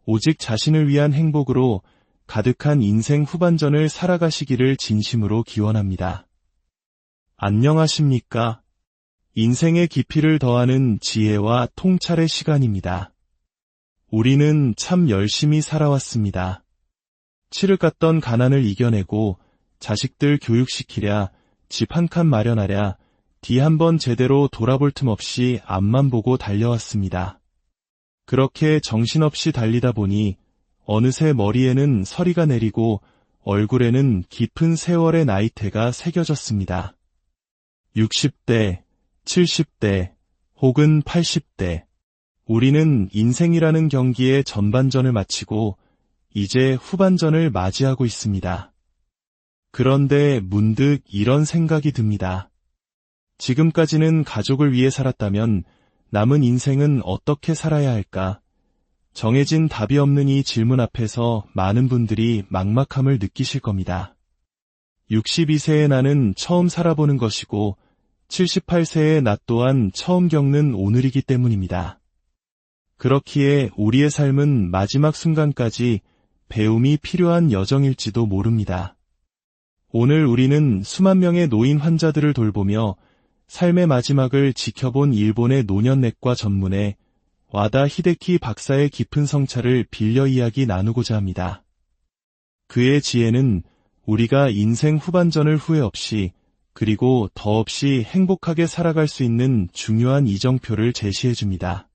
오직 자신을 위한 행복으로 가득한 인생 후반전을 살아가시기를 진심으로 기원합니다. 안녕하십니까? 인생의 깊이를 더하는 지혜와 통찰의 시간입니다. 우리는 참 열심히 살아왔습니다. 치를 깠던 가난을 이겨내고 자식들 교육시키랴, 집 한 칸 마련하랴, 뒤 한번 제대로 돌아볼 틈 없이 앞만 보고 달려왔습니다. 그렇게 정신없이 달리다 보니 어느새 머리에는 서리가 내리고 얼굴에는 깊은 세월의 나이테가 새겨졌습니다. 60대, 70대, 혹은 80대. 우리는 인생이라는 경기의 전반전을 마치고 이제 후반전을 맞이하고 있습니다. 그런데 문득 이런 생각이 듭니다. 지금까지는 가족을 위해 살았다면 남은 인생은 어떻게 살아야 할까? 정해진 답이 없는 이 질문 앞에서 많은 분들이 막막함을 느끼실 겁니다. 62세의 나는 처음 살아보는 것이고 78세의 나 또한 처음 겪는 오늘이기 때문입니다. 그렇기에 우리의 삶은 마지막 순간까지 배움이 필요한 여정일지도 모릅니다. 오늘 우리는 수만 명의 노인 환자들을 돌보며 삶의 마지막을 지켜본 일본의 노년내과 전문의 와다 히데키 박사의 깊은 성찰을 빌려 이야기 나누고자 합니다. 그의 지혜는 우리가 인생 후반전을 후회 없이 그리고 더없이 행복하게 살아갈 수 있는 중요한 이정표를 제시해줍니다.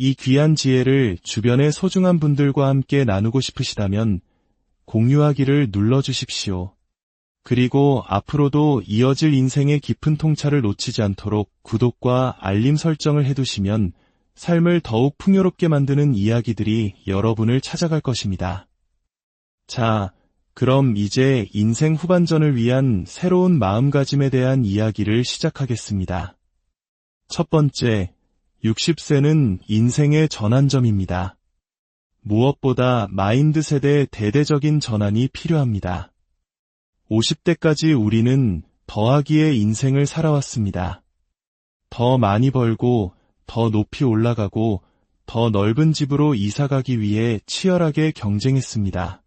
이 귀한 지혜를 주변의 소중한 분들과 함께 나누고 싶으시다면 공유하기를 눌러주십시오. 그리고 앞으로도 이어질 인생의 깊은 통찰을 놓치지 않도록 구독과 알림 설정을 해두시면 삶을 더욱 풍요롭게 만드는 이야기들이 여러분을 찾아갈 것입니다. 자, 그럼 이제 인생 후반전을 위한 새로운 마음가짐에 대한 이야기를 시작하겠습니다. 첫 번째, 60세는 인생의 전환점입니다. 무엇보다 마인드 세대의 대대적인 전환이 필요합니다. 50대까지 우리는 더하기의 인생을 살아왔습니다. 더 많이 벌고, 더 높이 올라가고, 더 넓은 집으로 이사가기 위해 치열하게 경쟁했습니다.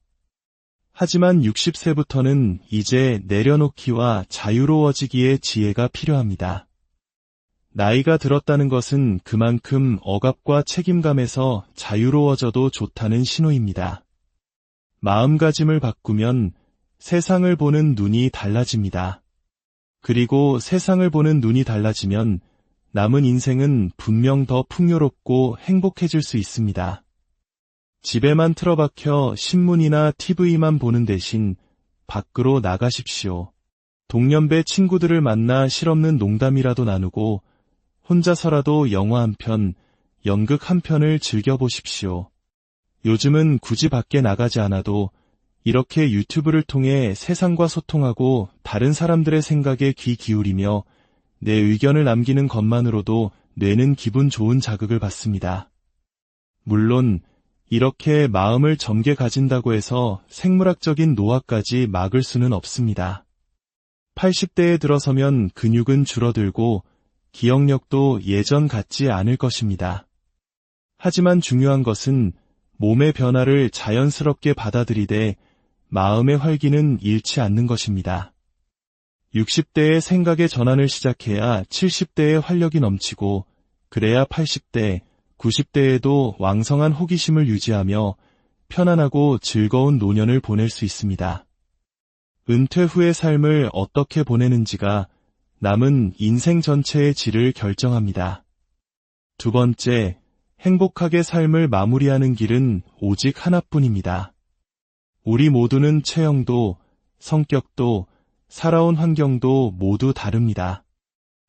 하지만 60세부터는 이제 내려놓기와 자유로워지기의 지혜가 필요합니다. 나이가 들었다는 것은 그만큼 억압과 책임감에서 자유로워져도 좋다는 신호입니다. 마음가짐을 바꾸면 세상을 보는 눈이 달라집니다. 그리고 세상을 보는 눈이 달라지면 남은 인생은 분명 더 풍요롭고 행복해질 수 있습니다. 집에만 틀어박혀 신문이나 TV만 보는 대신 밖으로 나가십시오. 동년배 친구들을 만나 실없는 농담이라도 나누고 혼자서라도 영화 한 편, 연극 한 편을 즐겨보십시오. 요즘은 굳이 밖에 나가지 않아도 이렇게 유튜브를 통해 세상과 소통하고 다른 사람들의 생각에 귀 기울이며 내 의견을 남기는 것만으로도 뇌는 기분 좋은 자극을 받습니다. 물론 이렇게 마음을 젊게 가진다고 해서 생물학적인 노화까지 막을 수는 없습니다. 80대에 들어서면 근육은 줄어들고 기억력도 예전 같지 않을 것입니다. 하지만 중요한 것은 몸의 변화를 자연스럽게 받아들이되 마음의 활기는 잃지 않는 것입니다. 60대에 생각의 전환을 시작해야 70대에 활력이 넘치고 그래야 80대, 90대에도 왕성한 호기심을 유지하며 편안하고 즐거운 노년을 보낼 수 있습니다. 은퇴 후의 삶을 어떻게 보내는지가 남은 인생 전체의 질을 결정합니다. 두 번째, 행복하게 삶을 마무리하는 길은 오직 하나뿐입니다. 우리 모두는 체형도, 성격도, 살아온 환경도 모두 다릅니다.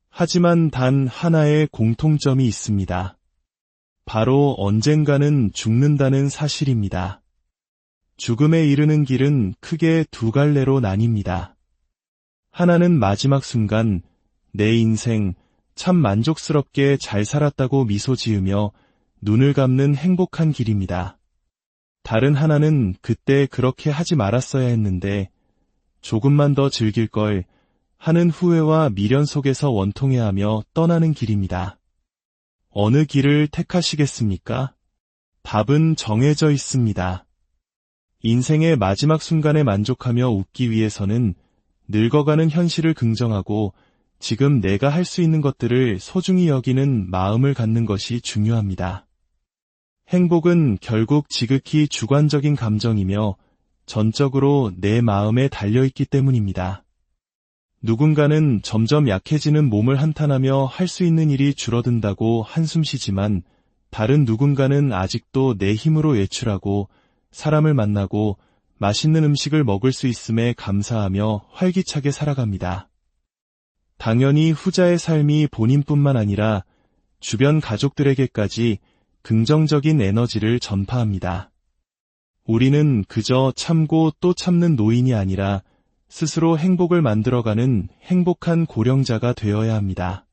하지만 단 하나의 공통점이 있습니다. 바로 언젠가는 죽는다는 사실입니다. 죽음에 이르는 길은 크게 두 갈래로 나뉩니다. 하나는 마지막 순간 내 인생 참 만족스럽게 잘 살았다고 미소 지으며 눈을 감는 행복한 길입니다. 다른 하나는 그때 그렇게 하지 말았어야 했는데 조금만 더 즐길 걸 하는 후회와 미련 속에서 원통해하며 떠나는 길입니다. 어느 길을 택하시겠습니까? 답은 정해져 있습니다. 인생의 마지막 순간에 만족하며 웃기 위해서는 늙어가는 현실을 긍정하고 지금 내가 할 수 있는 것들을 소중히 여기는 마음을 갖는 것이 중요합니다. 행복은 결국 지극히 주관적인 감정이며 전적으로 내 마음에 달려있기 때문입니다. 누군가는 점점 약해지는 몸을 한탄하며 할 수 있는 일이 줄어든다고 한숨 쉬지만 다른 누군가는 아직도 내 힘으로 외출하고 사람을 만나고 맛있는 음식을 먹을 수 있음에 감사하며 활기차게 살아갑니다. 당연히 후자의 삶이 본인뿐만 아니라 주변 가족들에게까지 긍정적인 에너지를 전파합니다. 우리는 그저 참고 또 참는 노인이 아니라 스스로 행복을 만들어가는 행복한 고령자가 되어야 합니다.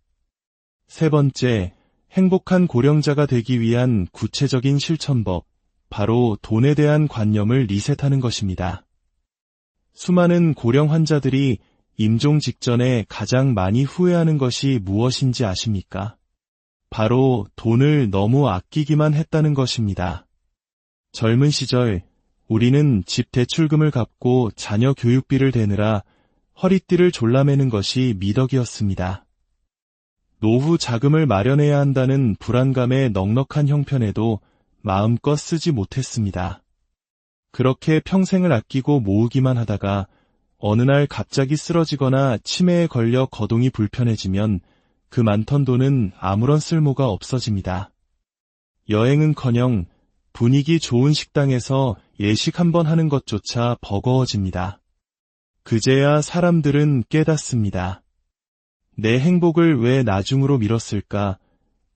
세 번째, 행복한 고령자가 되기 위한 구체적인 실천법, 바로 돈에 대한 관념을 리셋하는 것입니다. 수많은 고령 환자들이 임종 직전에 가장 많이 후회하는 것이 무엇인지 아십니까? 바로 돈을 너무 아끼기만 했다는 것입니다. 젊은 시절 우리는 집 대출금을 갚고 자녀 교육비를 대느라 허리띠를 졸라매는 것이 미덕이었습니다. 노후 자금을 마련해야 한다는 불안감의 넉넉한 형편에도 마음껏 쓰지 못했습니다. 그렇게 평생을 아끼고 모으기만 하다가 어느 날 갑자기 쓰러지거나 치매에 걸려 거동이 불편해지면 그 많던 돈은 아무런 쓸모가 없어집니다. 여행은커녕 분위기 좋은 식당에서 예식 한번 하는 것조차 버거워집니다. 그제야 사람들은 깨닫습니다. 내 행복을 왜 나중으로 미뤘을까?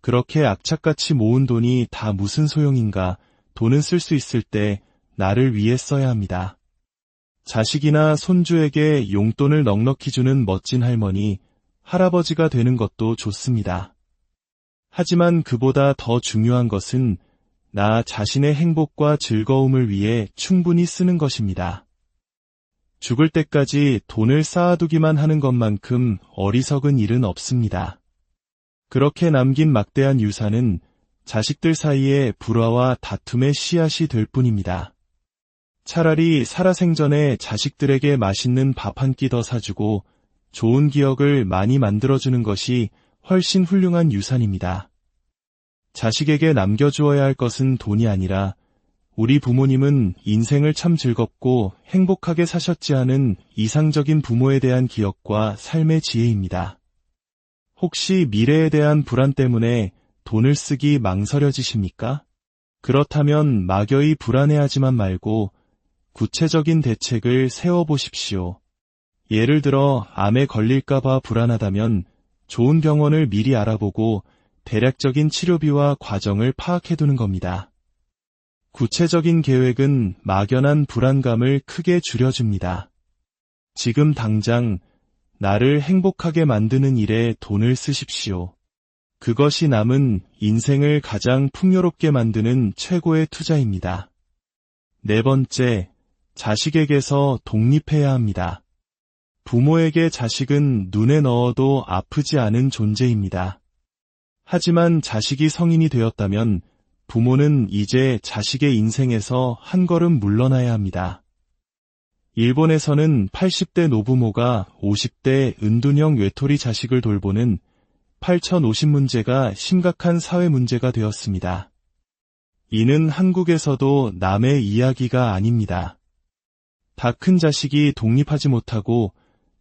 그렇게 악착같이 모은 돈이 다 무슨 소용인가? 돈은 쓸 수 있을 때 나를 위해 써야 합니다. 자식이나 손주에게 용돈을 넉넉히 주는 멋진 할머니, 할아버지가 되는 것도 좋습니다. 하지만 그보다 더 중요한 것은 나 자신의 행복과 즐거움을 위해 충분히 쓰는 것입니다. 죽을 때까지 돈을 쌓아두기만 하는 것만큼 어리석은 일은 없습니다. 그렇게 남긴 막대한 유산은 자식들 사이에 불화와 다툼의 씨앗이 될 뿐입니다. 차라리 살아생전에 자식들에게 맛있는 밥 한 끼 더 사주고 좋은 기억을 많이 만들어주는 것이 훨씬 훌륭한 유산입니다. 자식에게 남겨주어야 할 것은 돈이 아니라 우리 부모님은 인생을 참 즐겁고 행복하게 사셨지 않은 이상적인 부모에 대한 기억과 삶의 지혜입니다. 혹시 미래에 대한 불안 때문에 돈을 쓰기 망설여지십니까? 그렇다면 막연히 불안해하지만 말고 구체적인 대책을 세워보십시오. 예를 들어 암에 걸릴까봐 불안하다면 좋은 병원을 미리 알아보고 대략적인 치료비와 과정을 파악해두는 겁니다. 구체적인 계획은 막연한 불안감을 크게 줄여줍니다. 지금 당장 나를 행복하게 만드는 일에 돈을 쓰십시오. 그것이 남은 인생을 가장 풍요롭게 만드는 최고의 투자입니다. 네 번째, 자식에게서 독립해야 합니다. 부모에게 자식은 눈에 넣어도 아프지 않은 존재입니다. 하지만 자식이 성인이 되었다면 부모는 이제 자식의 인생에서 한 걸음 물러나야 합니다. 일본에서는 80대 노부모가 50대 은둔형 외톨이 자식을 돌보는 8050 문제가 심각한 사회 문제가 되었습니다. 이는 한국에서도 남의 이야기가 아닙니다. 다 큰 자식이 독립하지 못하고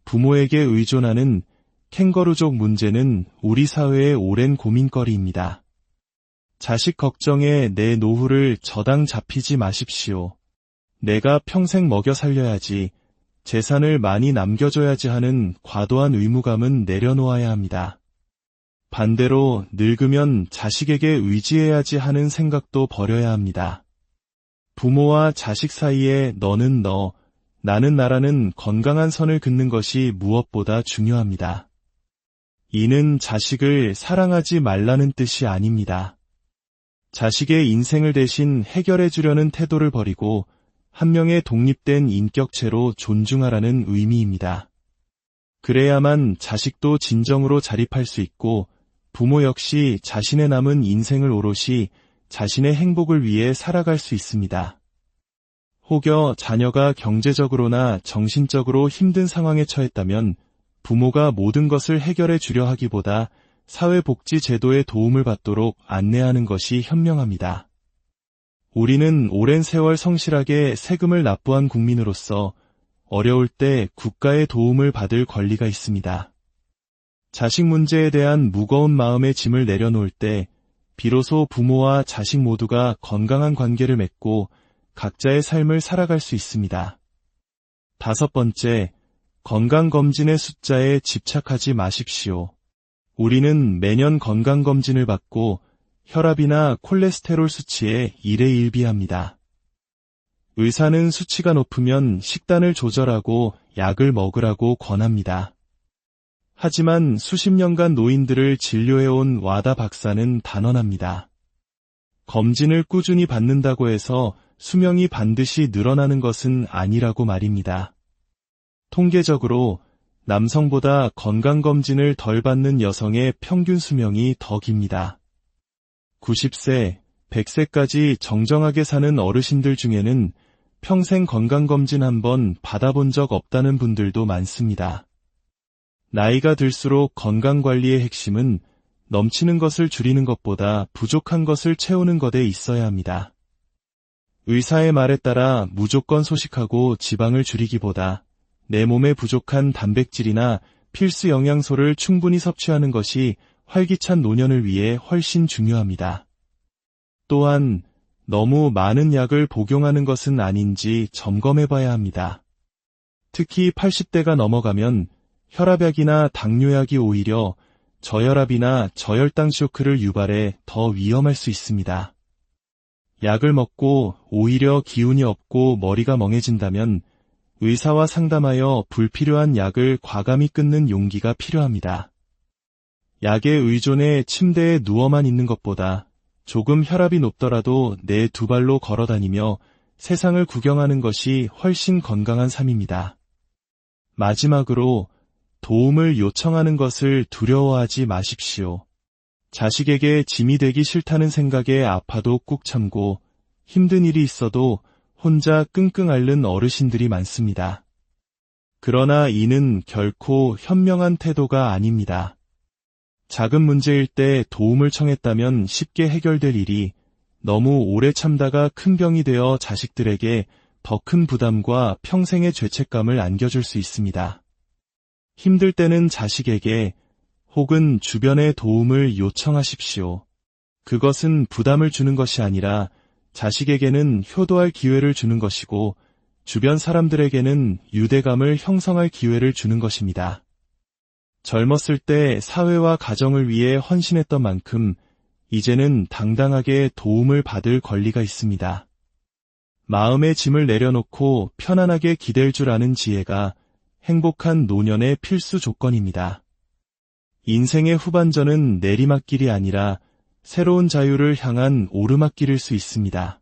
부모에게 의존하는 캥거루족 문제는 우리 사회의 오랜 고민거리입니다. 자식 걱정에 내 노후를 저당 잡히지 마십시오. 내가 평생 먹여 살려야지, 재산을 많이 남겨줘야지 하는 과도한 의무감은 내려놓아야 합니다. 반대로 늙으면 자식에게 의지해야지 하는 생각도 버려야 합니다. 부모와 자식 사이에 너는 너, 나는 나라는 건강한 선을 긋는 것이 무엇보다 중요합니다. 이는 자식을 사랑하지 말라는 뜻이 아닙니다. 자식의 인생을 대신 해결해 주려는 태도를 버리고 한 명의 독립된 인격체로 존중하라는 의미입니다. 그래야만 자식도 진정으로 자립할 수 있고 부모 역시 자신의 남은 인생을 오롯이 자신의 행복을 위해 살아갈 수 있습니다. 혹여 자녀가 경제적으로나 정신적으로 힘든 상황에 처했다면 부모가 모든 것을 해결해 주려 하기보다 사회복지제도의 도움을 받도록 안내하는 것이 현명합니다. 우리는 오랜 세월 성실하게 세금을 납부한 국민으로서 어려울 때 국가의 도움을 받을 권리가 있습니다. 자식 문제에 대한 무거운 마음의 짐을 내려놓을 때 비로소 부모와 자식 모두가 건강한 관계를 맺고 각자의 삶을 살아갈 수 있습니다. 다섯 번째, 건강검진의 숫자에 집착하지 마십시오. 우리는 매년 건강검진을 받고 혈압이나 콜레스테롤 수치에 일희일비합니다. 의사는 수치가 높으면 식단을 조절하고 약을 먹으라고 권합니다. 하지만 수십 년간 노인들을 진료해온 와다 박사는 단언합니다. 검진을 꾸준히 받는다고 해서 수명이 반드시 늘어나는 것은 아니라고 말입니다. 통계적으로 남성보다 건강검진을 덜 받는 여성의 평균 수명이 더 깁니다. 90세, 100세까지 정정하게 사는 어르신들 중에는 평생 건강검진 한 번 받아본 적 없다는 분들도 많습니다. 나이가 들수록 건강관리의 핵심은 넘치는 것을 줄이는 것보다 부족한 것을 채우는 것에 있어야 합니다. 의사의 말에 따라 무조건 소식하고 지방을 줄이기보다 내 몸에 부족한 단백질이나 필수 영양소를 충분히 섭취하는 것이 활기찬 노년을 위해 훨씬 중요합니다. 또한 너무 많은 약을 복용하는 것은 아닌지 점검해봐야 합니다. 특히 80대가 넘어가면 혈압약이나 당뇨약이 오히려 저혈압이나 저혈당 쇼크를 유발해 더 위험할 수 있습니다. 약을 먹고 오히려 기운이 없고 머리가 멍해진다면 의사와 상담하여 불필요한 약을 과감히 끊는 용기가 필요합니다. 약에 의존해 침대에 누워만 있는 것보다 조금 혈압이 높더라도 내 두 발로 걸어다니며 세상을 구경하는 것이 훨씬 건강한 삶입니다. 마지막으로 도움을 요청하는 것을 두려워하지 마십시오. 자식에게 짐이 되기 싫다는 생각에 아파도 꾹 참고 힘든 일이 있어도 혼자 끙끙 앓는 어르신들이 많습니다. 그러나 이는 결코 현명한 태도가 아닙니다. 작은 문제일 때 도움을 청했다면 쉽게 해결될 일이 너무 오래 참다가 큰 병이 되어 자식들에게 더 큰 부담과 평생의 죄책감을 안겨줄 수 있습니다. 힘들 때는 자식에게 혹은 주변의 도움을 요청하십시오. 그것은 부담을 주는 것이 아니라 자식에게는 효도할 기회를 주는 것이고 주변 사람들에게는 유대감을 형성할 기회를 주는 것입니다. 젊었을 때 사회와 가정을 위해 헌신했던 만큼 이제는 당당하게 도움을 받을 권리가 있습니다. 마음의 짐을 내려놓고 편안하게 기댈 줄 아는 지혜가 행복한 노년의 필수 조건입니다. 인생의 후반전은 내리막길이 아니라 새로운 자유를 향한 오르막길일 수 있습니다.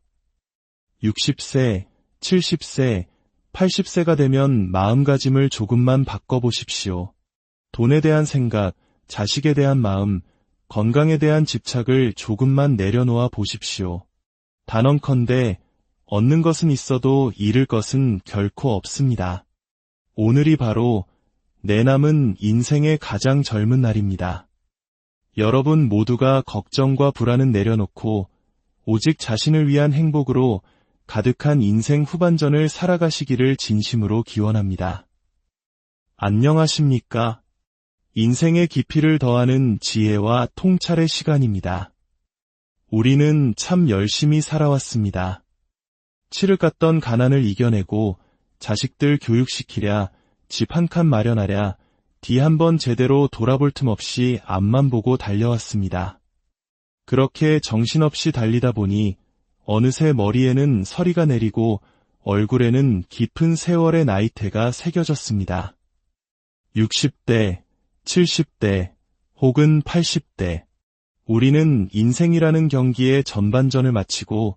60세, 70세, 80세가 되면 마음가짐을 조금만 바꿔보십시오. 돈에 대한 생각, 자식에 대한 마음, 건강에 대한 집착을 조금만 내려놓아 보십시오. 단언컨대 얻는 것은 있어도 잃을 것은 결코 없습니다. 오늘이 바로 내 남은 인생의 가장 젊은 날입니다. 여러분 모두가 걱정과 불안은 내려놓고 오직 자신을 위한 행복으로 가득한 인생 후반전을 살아가시기를 진심으로 기원합니다. 안녕하십니까? 인생의 깊이를 더하는 지혜와 통찰의 시간입니다. 우리는 참 열심히 살아왔습니다. 치를 깠던 가난을 이겨내고 자식들 교육시키랴, 집 한 칸 마련하랴, 뒤 한번 제대로 돌아볼 틈 없이 앞만 보고 달려왔습니다. 그렇게 정신없이 달리다 보니 어느새 머리에는 서리가 내리고 얼굴에는 깊은 세월의 나이테가 새겨졌습니다. 60대, 70대, 혹은 80대. 우리는 인생이라는 경기의 전반전을 마치고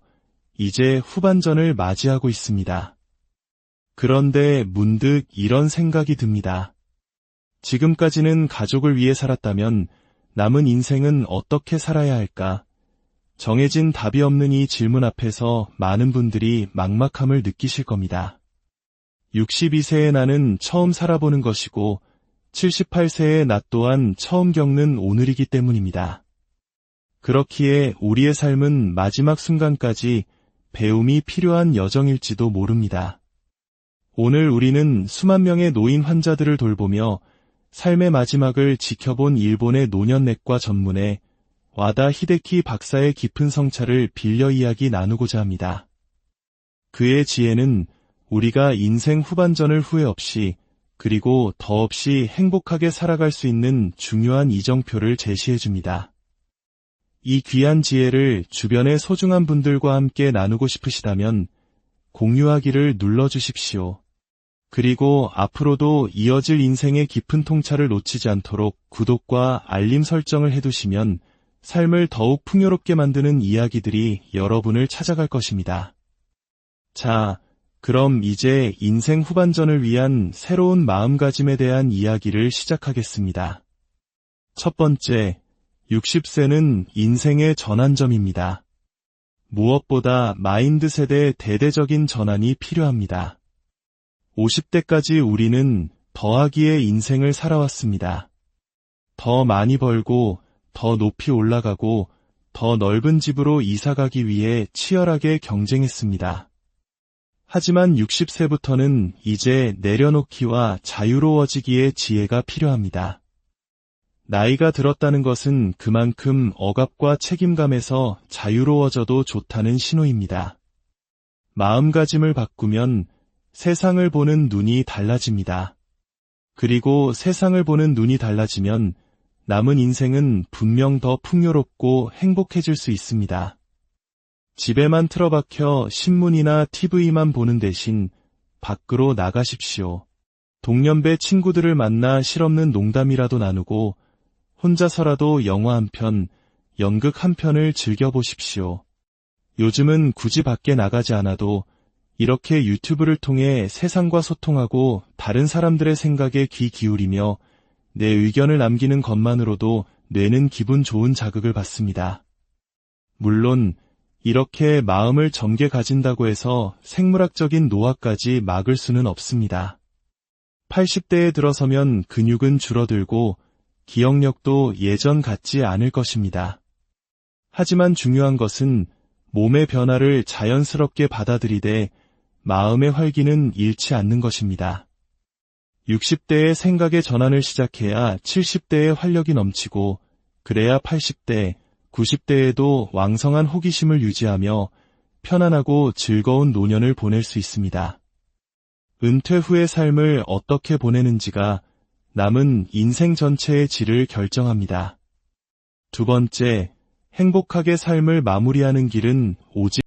이제 후반전을 맞이하고 있습니다. 그런데 문득 이런 생각이 듭니다. 지금까지는 가족을 위해 살았다면 남은 인생은 어떻게 살아야 할까? 정해진 답이 없는 이 질문 앞에서 많은 분들이 막막함을 느끼실 겁니다. 62세의 나는 처음 살아보는 것이고 78세의 나 또한 처음 겪는 오늘이기 때문입니다. 그렇기에 우리의 삶은 마지막 순간까지 배움이 필요한 여정일지도 모릅니다. 오늘 우리는 수만 명의 노인 환자들을 돌보며 삶의 마지막을 지켜본 일본의 노년내과 전문의 와다 히데키 박사의 깊은 성찰을 빌려 이야기 나누고자 합니다. 그의 지혜는 우리가 인생 후반전을 후회 없이 그리고 더없이 행복하게 살아갈 수 있는 중요한 이정표를 제시해줍니다. 이 귀한 지혜를 주변의 소중한 분들과 함께 나누고 싶으시다면 공유하기를 눌러주십시오. 그리고 앞으로도 이어질 인생의 깊은 통찰을 놓치지 않도록 구독과 알림 설정을 해두시면 삶을 더욱 풍요롭게 만드는 이야기들이 여러분을 찾아갈 것입니다. 자, 그럼 이제 인생 후반전을 위한 새로운 마음가짐에 대한 이야기를 시작하겠습니다. 첫 번째, 60세는 인생의 전환점입니다. 무엇보다 마인드 세대의 대대적인 전환이 필요합니다. 50대까지 우리는 더하기의 인생을 살아왔습니다. 더 많이 벌고, 더 높이 올라가고, 더 넓은 집으로 이사가기 위해 치열하게 경쟁했습니다. 하지만 60세부터는 이제 내려놓기와 자유로워지기의 지혜가 필요합니다. 나이가 들었다는 것은 그만큼 억압과 책임감에서 자유로워져도 좋다는 신호입니다. 마음가짐을 바꾸면 세상을 보는 눈이 달라집니다. 그리고 세상을 보는 눈이 달라지면 남은 인생은 분명 더 풍요롭고 행복해질 수 있습니다. 집에만 틀어박혀 신문이나 TV만 보는 대신 밖으로 나가십시오. 동년배 친구들을 만나 실없는 농담이라도 나누고 혼자서라도 영화 한 편, 연극 한 편을 즐겨보십시오. 요즘은 굳이 밖에 나가지 않아도 이렇게 유튜브를 통해 세상과 소통하고 다른 사람들의 생각에 귀 기울이며 내 의견을 남기는 것만으로도 뇌는 기분 좋은 자극을 받습니다. 물론 이렇게 마음을 젊게 가진다고 해서 생물학적인 노화까지 막을 수는 없습니다. 80대에 들어서면 근육은 줄어들고 기억력도 예전 같지 않을 것입니다. 하지만 중요한 것은 몸의 변화를 자연스럽게 받아들이되 마음의 활기는 잃지 않는 것입니다. 60대의 생각의 전환을 시작해야 70대의 활력이 넘치고 그래야 80대, 90대에도 왕성한 호기심을 유지하며 편안하고 즐거운 노년을 보낼 수 있습니다. 은퇴 후의 삶을 어떻게 보내는지가 남은 인생 전체의 질을 결정합니다. 두 번째, 행복하게 삶을 마무리하는 길은 오직